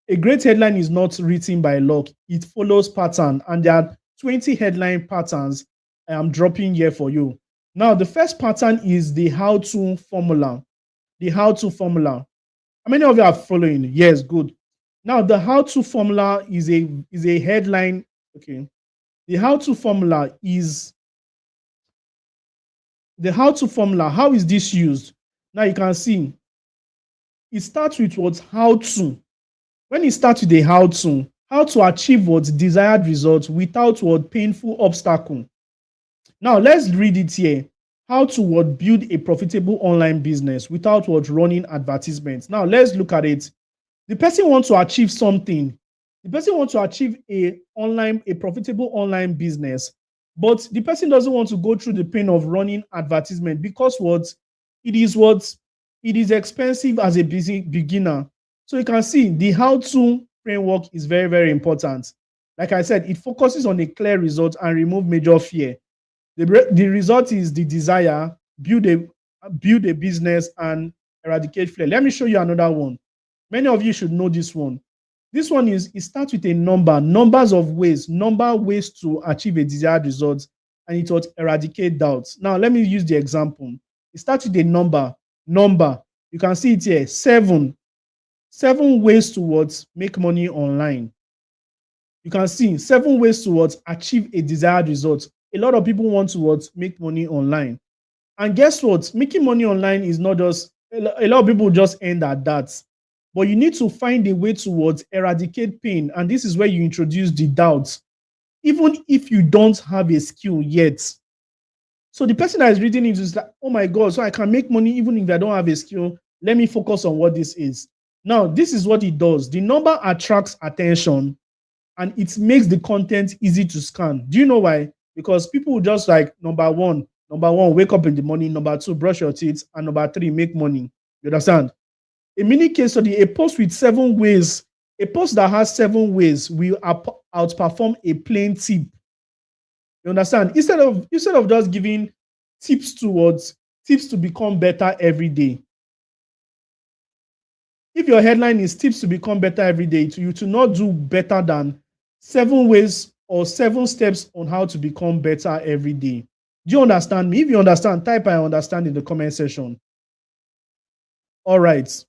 A great headline is not written by luck. It follows pattern, and there are 20 headline patterns I am dropping here for you. Now, the first pattern is the how-to formula. The how-to formula. How many of you are following? Yes, good. Now, the how-to formula is a headline. Okay. The how-to formula is how is this used? Now you can see it starts with how to. When it starts with a how to achieve desired results without painful obstacle. Now let's read it here. How to build a profitable online business without running advertisements. Now let's look at it. The person wants to achieve something. The person wants to achieve a profitable online business, but the person doesn't want to go through the pain of running advertisement because it is expensive as a beginner. So you can see the how-to framework is very, very important. Like I said, it focuses on a clear result and remove major fear. The result is the desire, build a business and eradicate fear. Let me show you another one. Many of you should know this one. This one it starts with a numbers of ways to achieve a desired result, and it will eradicate doubts. Now, let me use the example. It starts with a number. You can see it here, 7 ways towards make money online. You can see 7 ways towards achieve a desired result. A lot of people want to make money online. And guess what? Making money online is not just, a lot of people just end at that. But you need to find a way towards eradicate pain. And this is where you introduce the doubts, even if you don't have a skill yet. So the person that is reading it is like, oh my God, so I can make money even if I don't have a skill. Let me focus on what this is. Now, this is what it does. The number attracts attention and it makes the content easy to scan. Do you know why? Because people just like number one, wake up in the morning. Number 2, brush your teeth. And number 3, make money. You understand? A mini case study, a post with 7 ways, a post that has 7 ways will outperform a plain tip. You understand? Instead of just giving tips to become better every day. If your headline is tips to become better every day, you to not do better than 7 ways or 7 steps on how to become better every day. Do you understand me? If you understand, type I understand in the comment section. All right.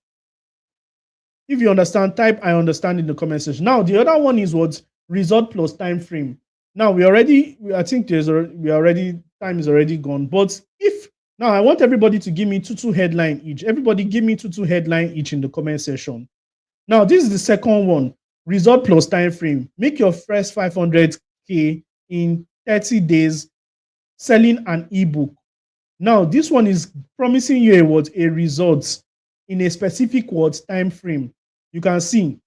If you understand, type I understand in the comment section. Now, the other one is what? Result plus time frame. Now, I think time is already gone. But now I want everybody to give me two headline each. Everybody give me two headline each in the comment section. Now, this is the second one. Result plus time frame. Make your first 500K in 30 days selling an ebook. Now, this one is promising you a result in a specific time frame. You can see,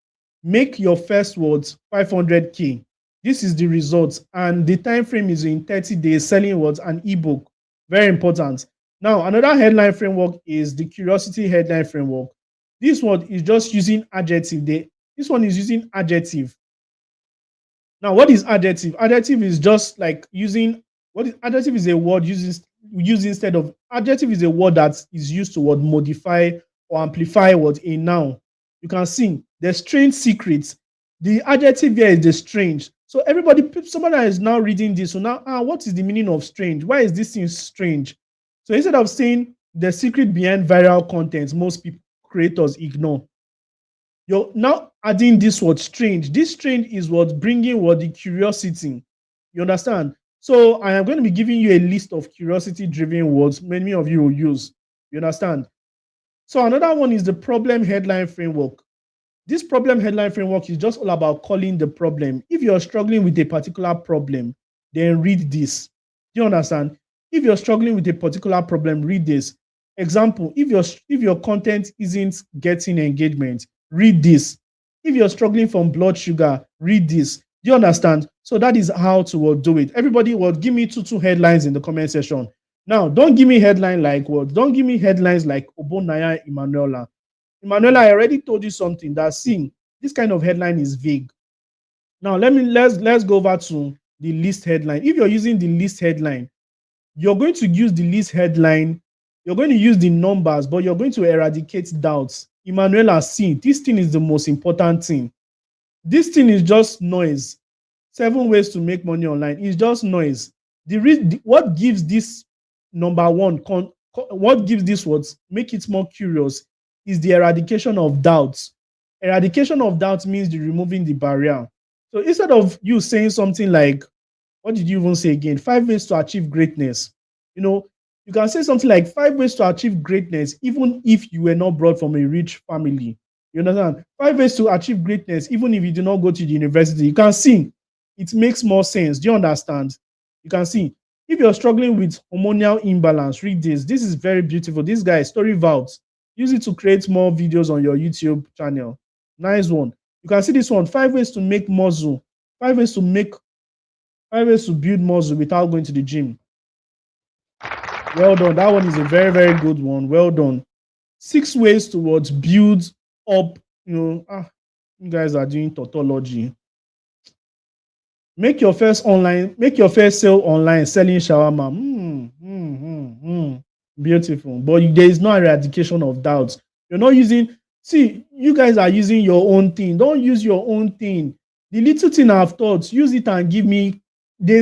make your first 500K. This is the result, and the time frame is in 30 days selling an ebook. Very important. Now, another headline framework is the curiosity headline framework. This one is just using adjective. This one is using adjective. Now, what is adjective? Adjective is just like using adjective is a word used instead of adjective is a word that is used to modify or amplify a noun. You can see the strange secrets. The adjective here is the strange. So somebody that is now reading this, so now, what is the meaning of strange? Why is this thing strange? So instead of saying the secret behind viral content, most people creators ignore. You're now adding this word strange. This strange is bringing the curiosity. You understand? So I am going to be giving you a list of curiosity-driven words many of you will use. You understand? So another one is the problem headline framework. This problem headline framework is just all about calling the problem. If you're struggling with a particular problem, then read this. Do you understand? If you're struggling with a particular problem, read this. Example, if your content isn't getting engagement, read this. If you're struggling from blood sugar, read this. Do you understand? So that is how to do it. Everybody will give me two headlines in the comment section. Now, don't give me headline like what? Don't give me headlines like Obonaya Emanuela. Emanuela, I already told you something that this kind of headline is vague. Now, let's go over to the list headline. If you're using the list headline, you're going to use the list headline. You're going to use the numbers, but you're going to eradicate doubts. Emanuela, this thing is the most important thing. This thing is just noise. 7 ways to make money online is just noise. What gives this number one, what gives this make it more curious is the eradication of doubts. Eradication of doubts means removing the barrier. So instead of you saying something like, what did you even say again? 5 ways to achieve greatness. You can say something like 5 ways to achieve greatness, even if you were not brought from a rich family. You understand? 5 ways to achieve greatness, even if you do not go to the university. You can see it makes more sense. Do you understand? You can see if you're struggling with hormonal imbalance, read this. This is very beautiful. This guy, Story Vault. Use it to create more videos on your YouTube channel. Nice one. You can see this one. 5 ways to make muscle. 5 ways to build muscle without going to the gym. Well done. That one is a very, very good one. Well done. 6 ways towards build up. You guys are doing tautology. Make your first sale online selling shawarma. Beautiful. But there is no eradication of doubts. You're not using, you guys are using your own thing. Don't use your own thing. The little thing I've taught, use it and give me.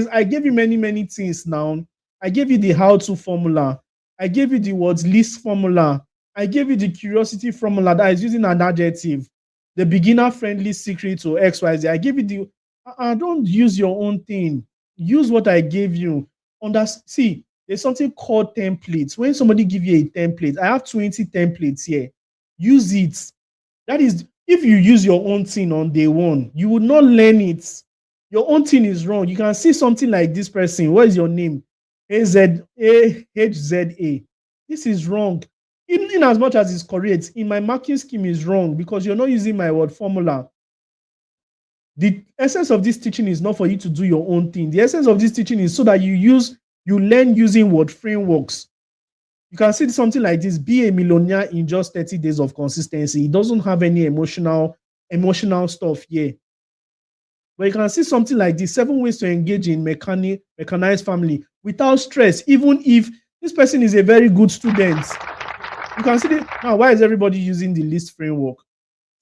I gave you many, many things now. I gave you the how-to formula. I gave you the words list formula. I gave you the curiosity formula that is using an adjective. The beginner-friendly secret to XYZ. I gave you the. Don't use your own thing. Use what I gave you. There's something called templates. When somebody gives you a template, I have 20 templates here. Use it. That is, if you use your own thing on day one, you will not learn it. Your own thing is wrong. You can see something like this person. What is your name? AZAHZA. This is wrong. In as much as it's correct, in my marking scheme is wrong because you're not using my word formula. The essence of this teaching is not for you to do your own thing. The essence of this teaching is so that you learn using word frameworks. You can see something like this: be a millionaire in just 30 days of consistency. It doesn't have any emotional stuff here. But you can see something like this: 7 ways to engage in mechanized family without stress, even if this person is a very good student. You can see this. Now, why is everybody using the list framework?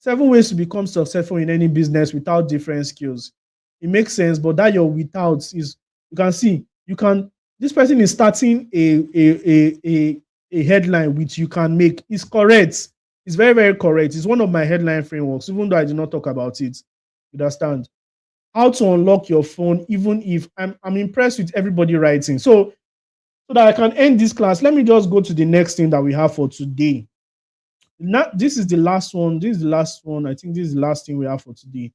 7 ways to become successful in any business without different skills. It makes sense, but that your without is, you can see, This person is starting a headline which you can make. It's correct. It's very, very correct. It's one of my headline frameworks, even though I did not talk about it. You understand? How to unlock your phone, even if I'm impressed with everybody writing. So that I can end this class, let me just go to the next thing that we have for today. Now, this is the last one. This is the last one. I think this is the last thing we have for today.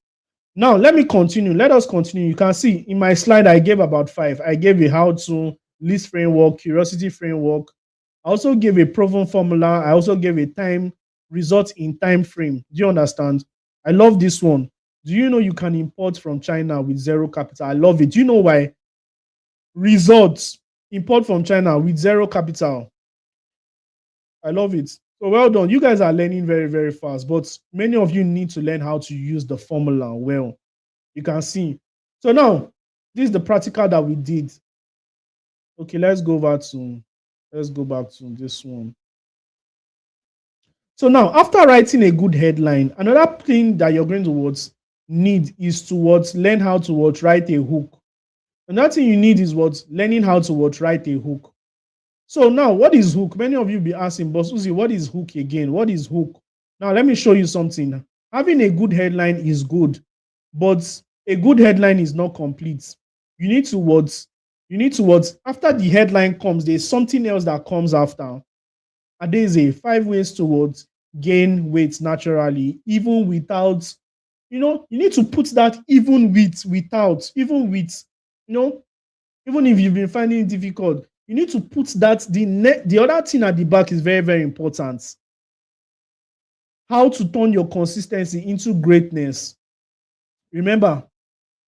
Now, let me continue. Let us continue. You can see in my slide, I gave about 5. I gave a how-to, list framework, curiosity framework. I also gave a proven formula. I also gave a time result in time frame. Do you understand? I love this one. Do you know you can import from China with zero capital? I love it. Do you know why? Results, import from China with zero capital. I love it. So well done. You guys are learning very, very fast, but many of you need to learn how to use the formula well. You can see. So now, this is the practical that we did. Okay, let's go back to this one. So now, after writing a good headline, another thing that you're going to need is to learn how to write a hook. Another thing you need is learning how to write a hook. So now, what is hook? Many of you be asking, but Susie, what is hook again? What is hook? Now, let me show you something. Having a good headline is good, but a good headline is not complete. You need to after the headline comes, there's something else that comes after. And there's a 5 ways to gain weight naturally, even without, you need to put that even with, even if you've been finding it difficult, you need to put that, the other thing at the back is very, very important. How to turn your consistency into greatness. Remember,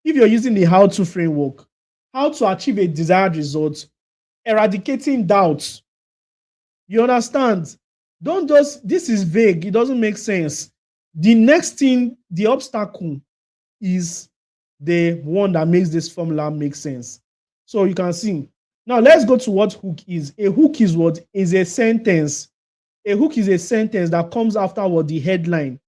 if you're using the how-to framework, how to achieve a desired result, eradicating doubts. You understand? This is vague. It doesn't make sense. The next thing, the obstacle, is the one that makes this formula make sense. So you can see. Now let's go to what hook is. A hook is what? Is a sentence. A hook is a sentence that comes after the headline.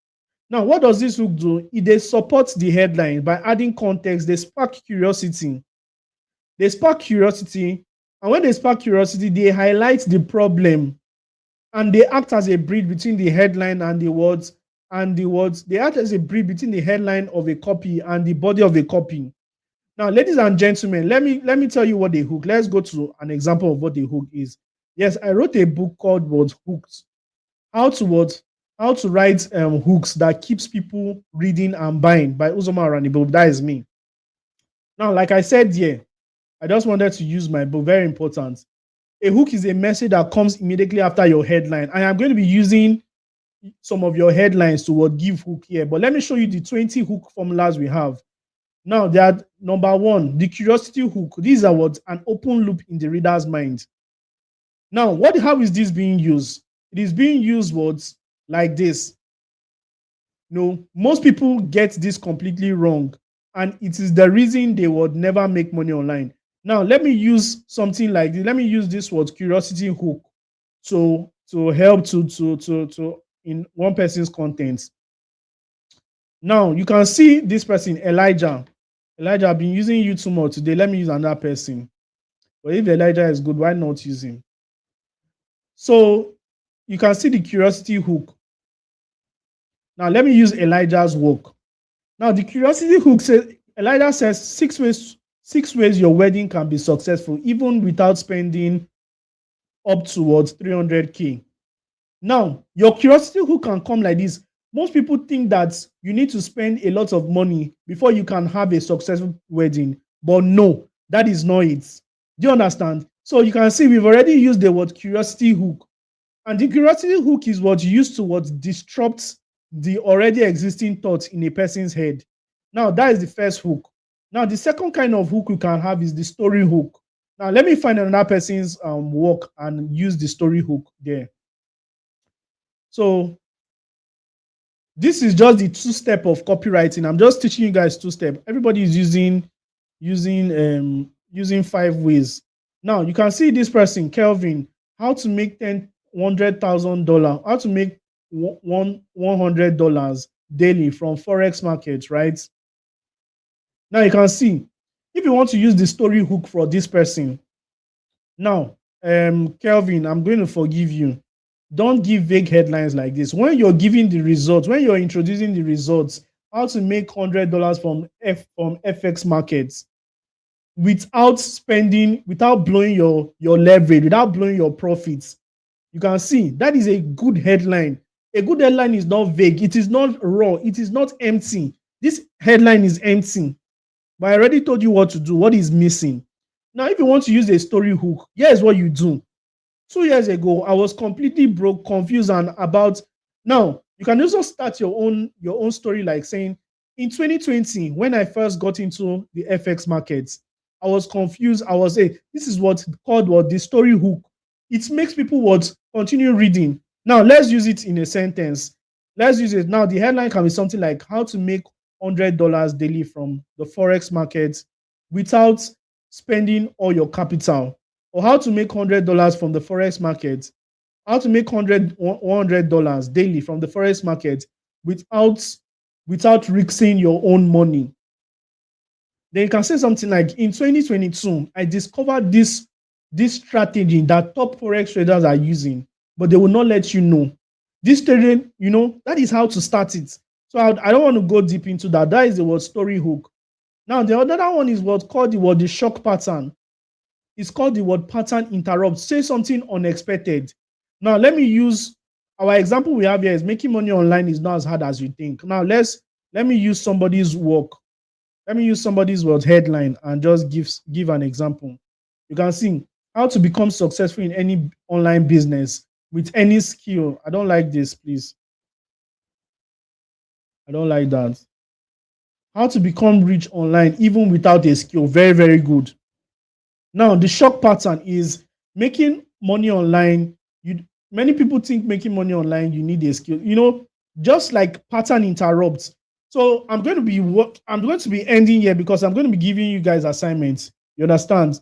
Now, what does this hook do? It supports the headline by adding context. They spark curiosity. And when they spark curiosity, they highlight the problem, and they act as a bridge between the headline and the words. They act as a bridge between the headline of a copy and the body of a copy. Now, ladies and gentlemen, let me tell you what the hook. Let's go to an example of what the hook is. Yes, I wrote a book called Hooked. How to write hooks that keeps people reading and buying by Uzoma Aranibo. That is me. Now, like I said here, I just wanted to use my book. Very important. A hook is a message that comes immediately after your headline. I am going to be using some of your headlines to give hook here, but let me show you the 20 hook formulas we have. Now, that number 1, the curiosity hook. These are an open loop in the reader's mind. Now, how is this being used? It is being used like this. Most people get this completely wrong, and it is the reason they would never make money online. Now, let me use something like this. Let me use this word curiosity hook to help to in one person's content. Now, you can see this person, Elijah. Elijah, I've been using you too much today. Let me use another person. But if Elijah is good, why not use him? So you can see the curiosity hook. Now, let me use Elijah's work. Now, the curiosity hook says, Elijah says 6 ways your wedding can be successful, even without spending up towards 300K. Now, your curiosity hook can come like this. Most people think that you need to spend a lot of money before you can have a successful wedding. But no, that is not it. Do you understand? So you can see we've already used the word curiosity hook. And the curiosity hook is used to disrupt the already existing thoughts in a person's head. Now, that is the first hook. Now, the second kind of hook you can have is the story hook. Now, let me find another person's work and use the story hook there. So this is just the 2-step of copywriting. I'm just teaching you guys 2-step. Everybody is using 5 ways. Now you can see this person, Kelvin, how to make $100,000, how to make $100 daily from Forex markets, right? Now you can see, if you want to use the story hook for this person, Now, Kelvin, I'm going to forgive you. Don't give vague headlines like this. When you're giving the results, when you're introducing the results, how to make $100 from FX markets without spending, without blowing your leverage, without blowing your profits, you can see that is a good headline. A good headline is not vague. It is not raw. It is not empty. This headline is empty. But I already told you what to do, what is missing. Now, if you want to use a story hook, here's what you do. 2 years ago, I was completely broke, confused, and about now you can also start your own story, like saying, in 2020, when I first got into the FX markets, I was confused. I was a this is what called what the story hook. It makes people what continue reading. Now let's use it in a sentence. Let's use it now. The headline can be something like how to make $100 daily from the forex market without spending all your capital, or how to make $100 from the forex market, how to make $100 daily from the forex market without risking your own money. Then you can say something like, in 2022, I discovered this strategy that top forex traders are using, but they will not let you know. This trading, that is how to start it. So I don't want to go deep into that. That is the word story hook. Now the other one is what's called the shock pattern. It's called the word pattern interrupt. Say something unexpected. Now, let me use our example we have here is making money online is not as hard as you think. Now, let me use somebody's work. Let me use somebody's word headline and just give an example. You can see how to become successful in any online business with any skill. I don't like this, please. I don't like that. How to become rich online even without a skill. Very, very good. Now, the shock pattern is making money online. Many people think making money online you need a skill. Just like pattern interrupts. So I'm going to be ending here because I'm going to be giving you guys assignments. You understand?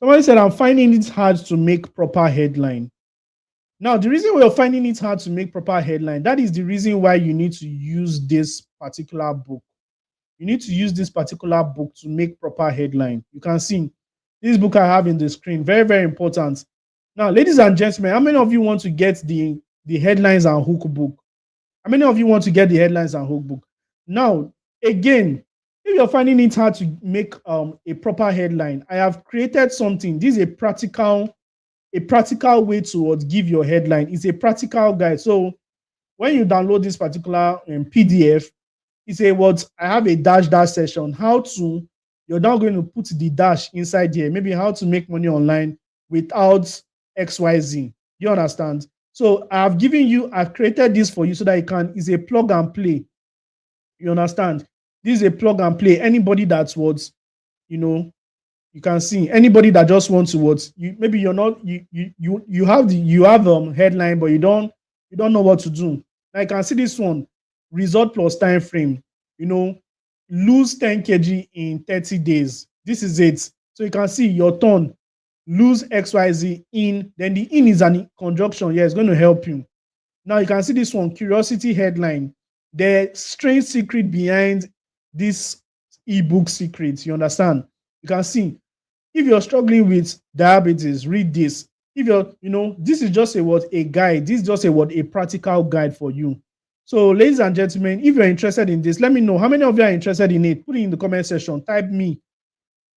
Somebody said I'm finding it hard to make proper headline. Now, the reason why you're finding it hard to make proper headline, that is the reason why you need to use this particular book. You need to use this particular book to make proper headline. You can see this book I have in the screen. Very, very important. Now, ladies and gentlemen, how many of you want to get the headlines and hook book? How many of you want to get the headlines and hook book? Now, again, if you're finding it hard to make a proper headline, I have created something. This is a practical way to give your headline. It's a practical guide. So when you download this particular PDF, you say what I have a dash session. You're now going to put the dash inside here. Maybe how to make money online without XYZ. You understand? So I've created this for you so that it's a plug and play. You understand? This is a plug and play. Anybody that's what, you know, you can see anybody that just wants to what maybe you're not you have headline, but you don't know what to do. Now you can see this one, result plus time frame. Lose 10 kg in 30 days. This is it. So you can see your turn, lose XYZ in, then the in is an conjunction. Yeah, it's going to help you. Now you can see this one, curiosity headline. The strange secret behind this ebook secret. You understand? You can see if you're struggling with diabetes, read this. If this is just a guide. This is just a practical guide for you. So, ladies and gentlemen, if you're interested in this, let me know. How many of you are interested in it? Put it in the comment section. Type me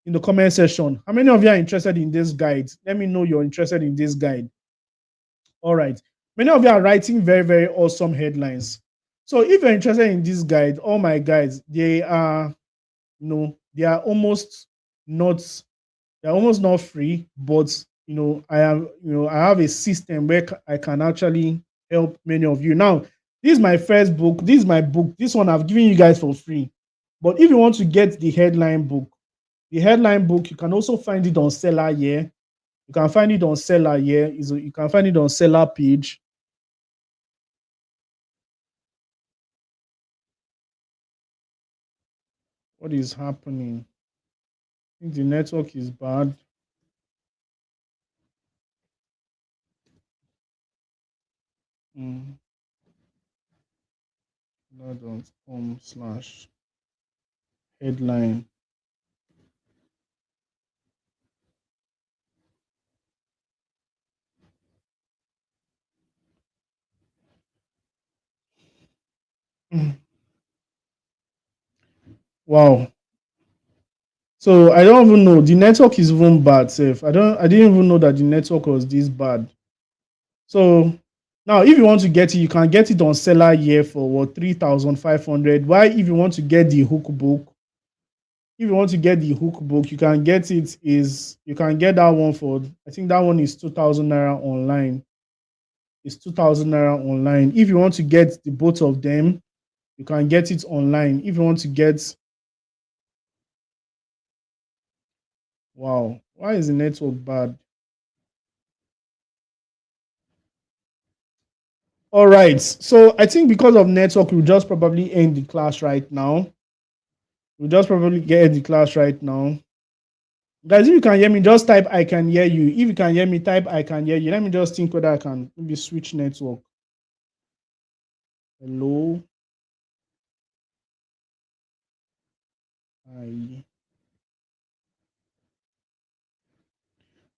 in the comment section. How many of you are interested in this guide? Let me know you're interested in this guide. All right. Many of you are writing very, very awesome headlines. So if you're interested in this guide, all my guides, they are almost not free, but I have a system where I can actually help many of you. Now, this is my first book. This is my book. This one I've given you guys for free. But if you want to get the headline book, you can also find it on Seller here. You can find it on Seller here. You can find it on Seller page. What is happening? I think the network is bad. .com/headline. Wow. So I don't even know. The network is even bad, safe. I didn't even know that the network was this bad. So now if you want to get it, you can get it on seller year for what 3,500. Why if you want to get the hook book, if you want to get the hook book, you can get it is you can get that one for I think that one is 2,000 naira online. It's 2,000 naira online. If you want to get the both of them, you can get it online. If you want to get wow, why is the network bad? All right. So I think because of network, we'll just probably end the class right now. We'll just probably get the class right now. Guys, if you can hear me, just type I can hear you. If you can hear me, type I can hear you. Let me just think whether I can maybe switch network. Hello. I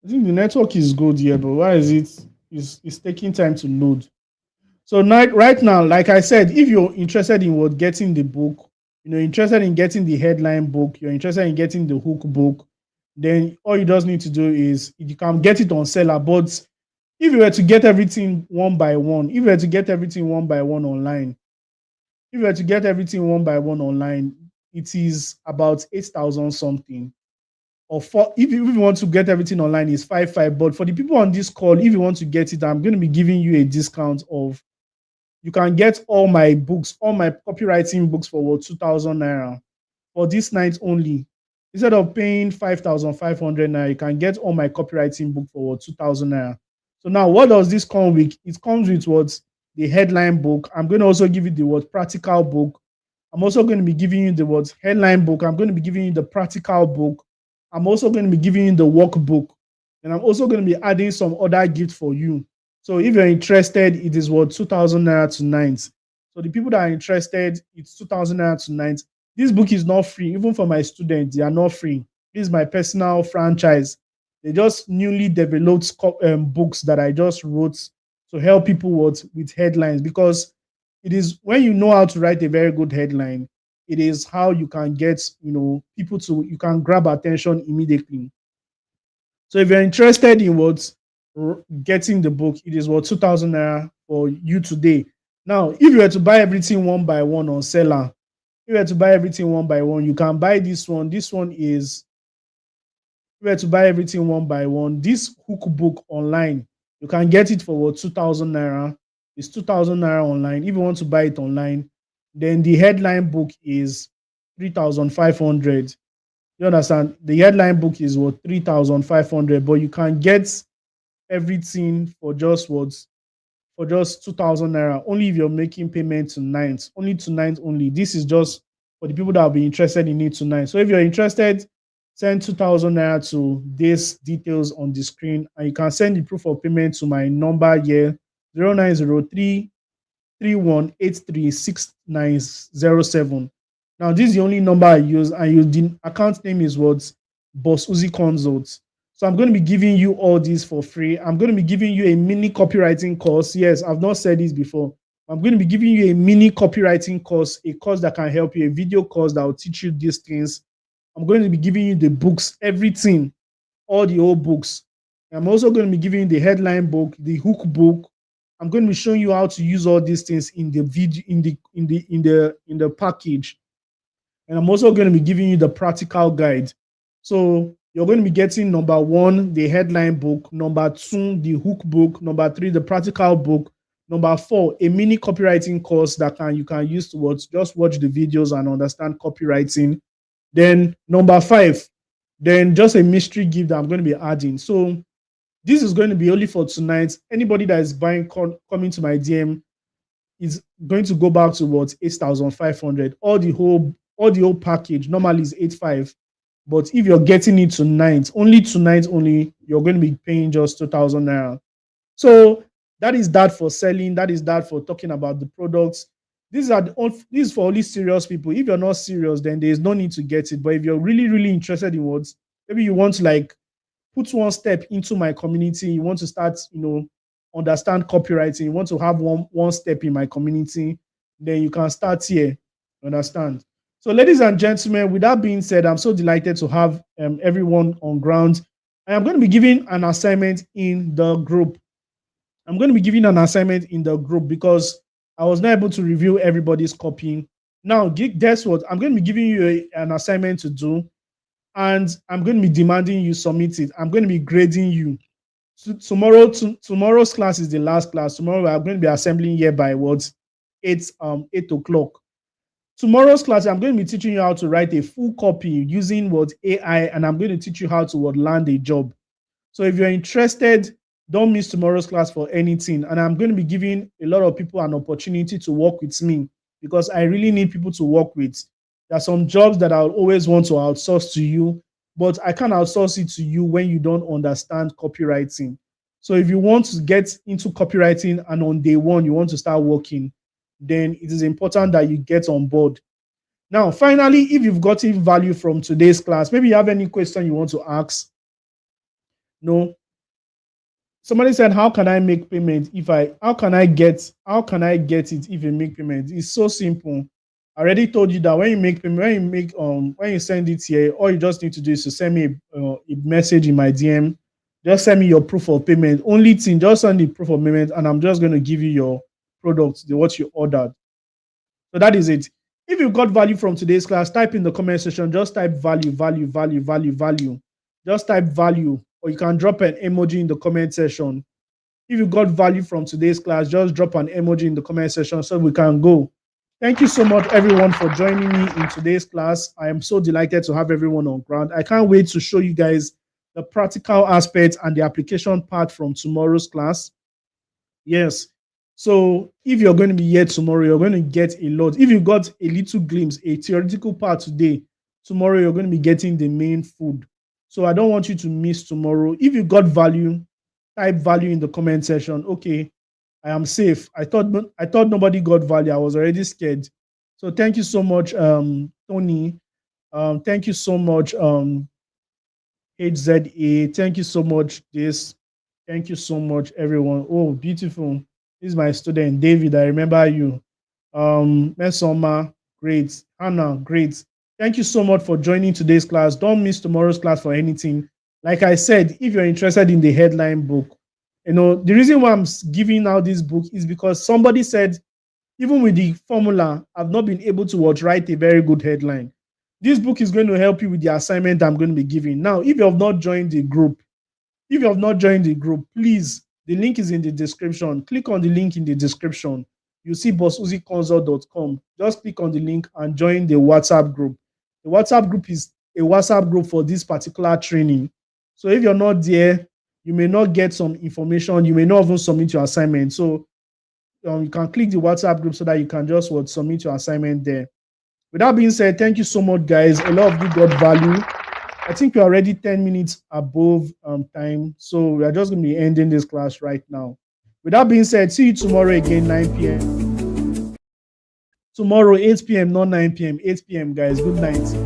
think the network is good here, but why is it? It's taking time to load. So now, right now, like I said, if you're interested in what getting the book, interested in getting the headline book, you're interested in getting the hook book, then all you just need to do is you can get it on seller. But if you were to get everything one by one, if you were to get everything one by one online, if you were to get everything one by one online, it is about 8,000 something. Or four, if you want to get everything online, is 5,500. But for the people on this call, if you want to get it, I'm going to be giving you a discount of you can get all my books, all my copywriting books for what 2,000 naira for this night only. Instead of paying 5,500 naira, you can get all my copywriting book for what 2,000 naira. So now, what does this come with? It comes with what the headline book. I'm going to also give you the what practical book. I'm also going to be giving you the what headline book. I'm going to be giving you the practical book. I'm also going to be giving you the workbook, and I'm also going to be adding some other gifts for you. So if you're interested, it is what 2,000 naira tonight. So the people that are interested, it's 2,000 naira tonight. This book is not free, even for my students. They are not free. This is my personal franchise. They just newly developed books that I just wrote to help people with headlines, because it is when you know how to write a very good headline, it is how you can get people to you can grab attention immediately. So if you're interested in getting the book, it is what 2,000 naira for you today. Now, if you were to buy everything one by one on seller, if you were to buy everything one by one, you can buy this one. This one is if you were to buy everything one by one. This hook book online, you can get it for what 2,000 naira. It's 2,000 naira online. If you want to buy it online, then the headline book is 3,500. You understand? The headline book is what 3,500, but you can get everything for just what for just 2,000 naira. Only if you're making payment tonight. Only tonight only. This is just for the people that will be interested in it tonight. So if you're interested, send 2,000 naira to these details on the screen, and you can send the proof of payment to my number here 0903 31836907. Now, this is the only number I use, and the account name is what Boss Uzi Consult. So I'm going to be giving you all this for free. I'm going to be giving you a mini copywriting course. Yes, I've not said this before. I'm going to be giving you a mini copywriting course, a course that can help you, a video course that will teach you these things. I'm going to be giving you the books, everything, all the old books. I'm also going to be giving you the headline book, the hook book. I'm going to be showing you how to use all these things in the video, in the package. And I'm also going to be giving you the practical guide. So you're going to be getting number one, the headline book, number two, the hook book, number three, the practical book, number four, a mini copywriting course that you can use to just watch the videos and understand copywriting. Then number five, then just a mystery gift that I'm going to be adding. So this is going to be only for tonight. Anybody that is buying coming to my DM is going to go back to what 8,500. All the whole package normally is 8,500. But if you're getting it tonight only, you're going to be paying just 2,000 naira. So that is that for selling. That is that for talking about the products. This is for only serious people. If you're not serious, then there is no need to get it. But if you're really, really interested in what, maybe you want to like put one step into my community, you want to start, understand copywriting, you want to have one step in my community, then you can start here. Understand? So, ladies and gentlemen, with that being said, I'm so delighted to have everyone on ground. I am going to be giving an assignment in the group. I'm going to be giving an assignment in the group because I was not able to review everybody's copying. Now, guess what? I'm going to be giving you an assignment to do, and I'm going to be demanding you submit it. I'm going to be grading you. So tomorrow's class is the last class. Tomorrow we are going to be assembling here by what 8 o'clock. Tomorrow's class, I'm going to be teaching you how to write a full copy using what AI, and I'm going to teach you how to land a job. So if you're interested, don't miss tomorrow's class for anything. And I'm going to be giving a lot of people an opportunity to work with me because I really need people to work with. There are some jobs that I always want to outsource to you, but I can't outsource it to you when you don't understand copywriting. So if you want to get into copywriting and on day one you want to start working, then it is important that you get on board. Now, finally, if you've gotten value from today's class, maybe you have any question you want to ask. No. Somebody said, how can I make payment how can I get it if you make payment? It's so simple. I already told you that when you make payment, when you send it here, all you just need to do is to send me a message in my DM. Just send me your proof of payment. Only thing, just send the proof of payment, and I'm just going to give you your product, what you ordered. So that is it. If you got value from today's class, type in the comment section. Just type value. Just type value, or you can drop an emoji in the comment section. If you got value from today's class, just drop an emoji in the comment section so we can go. Thank you so much, everyone, for joining me in today's class. I am so delighted to have everyone on ground. I can't wait to show you guys the practical aspects and the application part from tomorrow's class. Yes. So if you're going to be here tomorrow, you're going to get a lot. If you got a little glimpse, a theoretical part today, tomorrow you're going to be getting the main food. So I don't want you to miss tomorrow. If you got value, type value in the comment section. Okay, I am safe. I thought nobody got value. I was already scared. So thank you so much, Tony. Thank you so much, HZA. Thank you so much, this. Thank you so much, everyone. Oh, beautiful. This is my student, David. I remember you. Mesoma, great. Hannah, great. Thank you so much for joining today's class. Don't miss tomorrow's class for anything. Like I said, if you're interested in the headline book, the reason why I'm giving out this book is because somebody said, even with the formula, I've not been able to write a very good headline. This book is going to help you with the assignment I'm going to be giving. Now, if you have not joined the group, please, the link is in the description. Click on the link in the description. You see bossuziconsult.com. Just click on the link and join the WhatsApp group. The WhatsApp group is a WhatsApp group for this particular training. So if you're not there, you may not get some information. You may not even submit your assignment. So you can click the WhatsApp group so that you can just submit your assignment there. With that being said, thank you so much, guys. A lot of you got value. I think we're already 10 minutes above time. So we are just going to be ending this class right now. With that being said, see you tomorrow again, 9 p.m. Tomorrow, 8 p.m., not 9 p.m., 8 p.m., guys. Good night.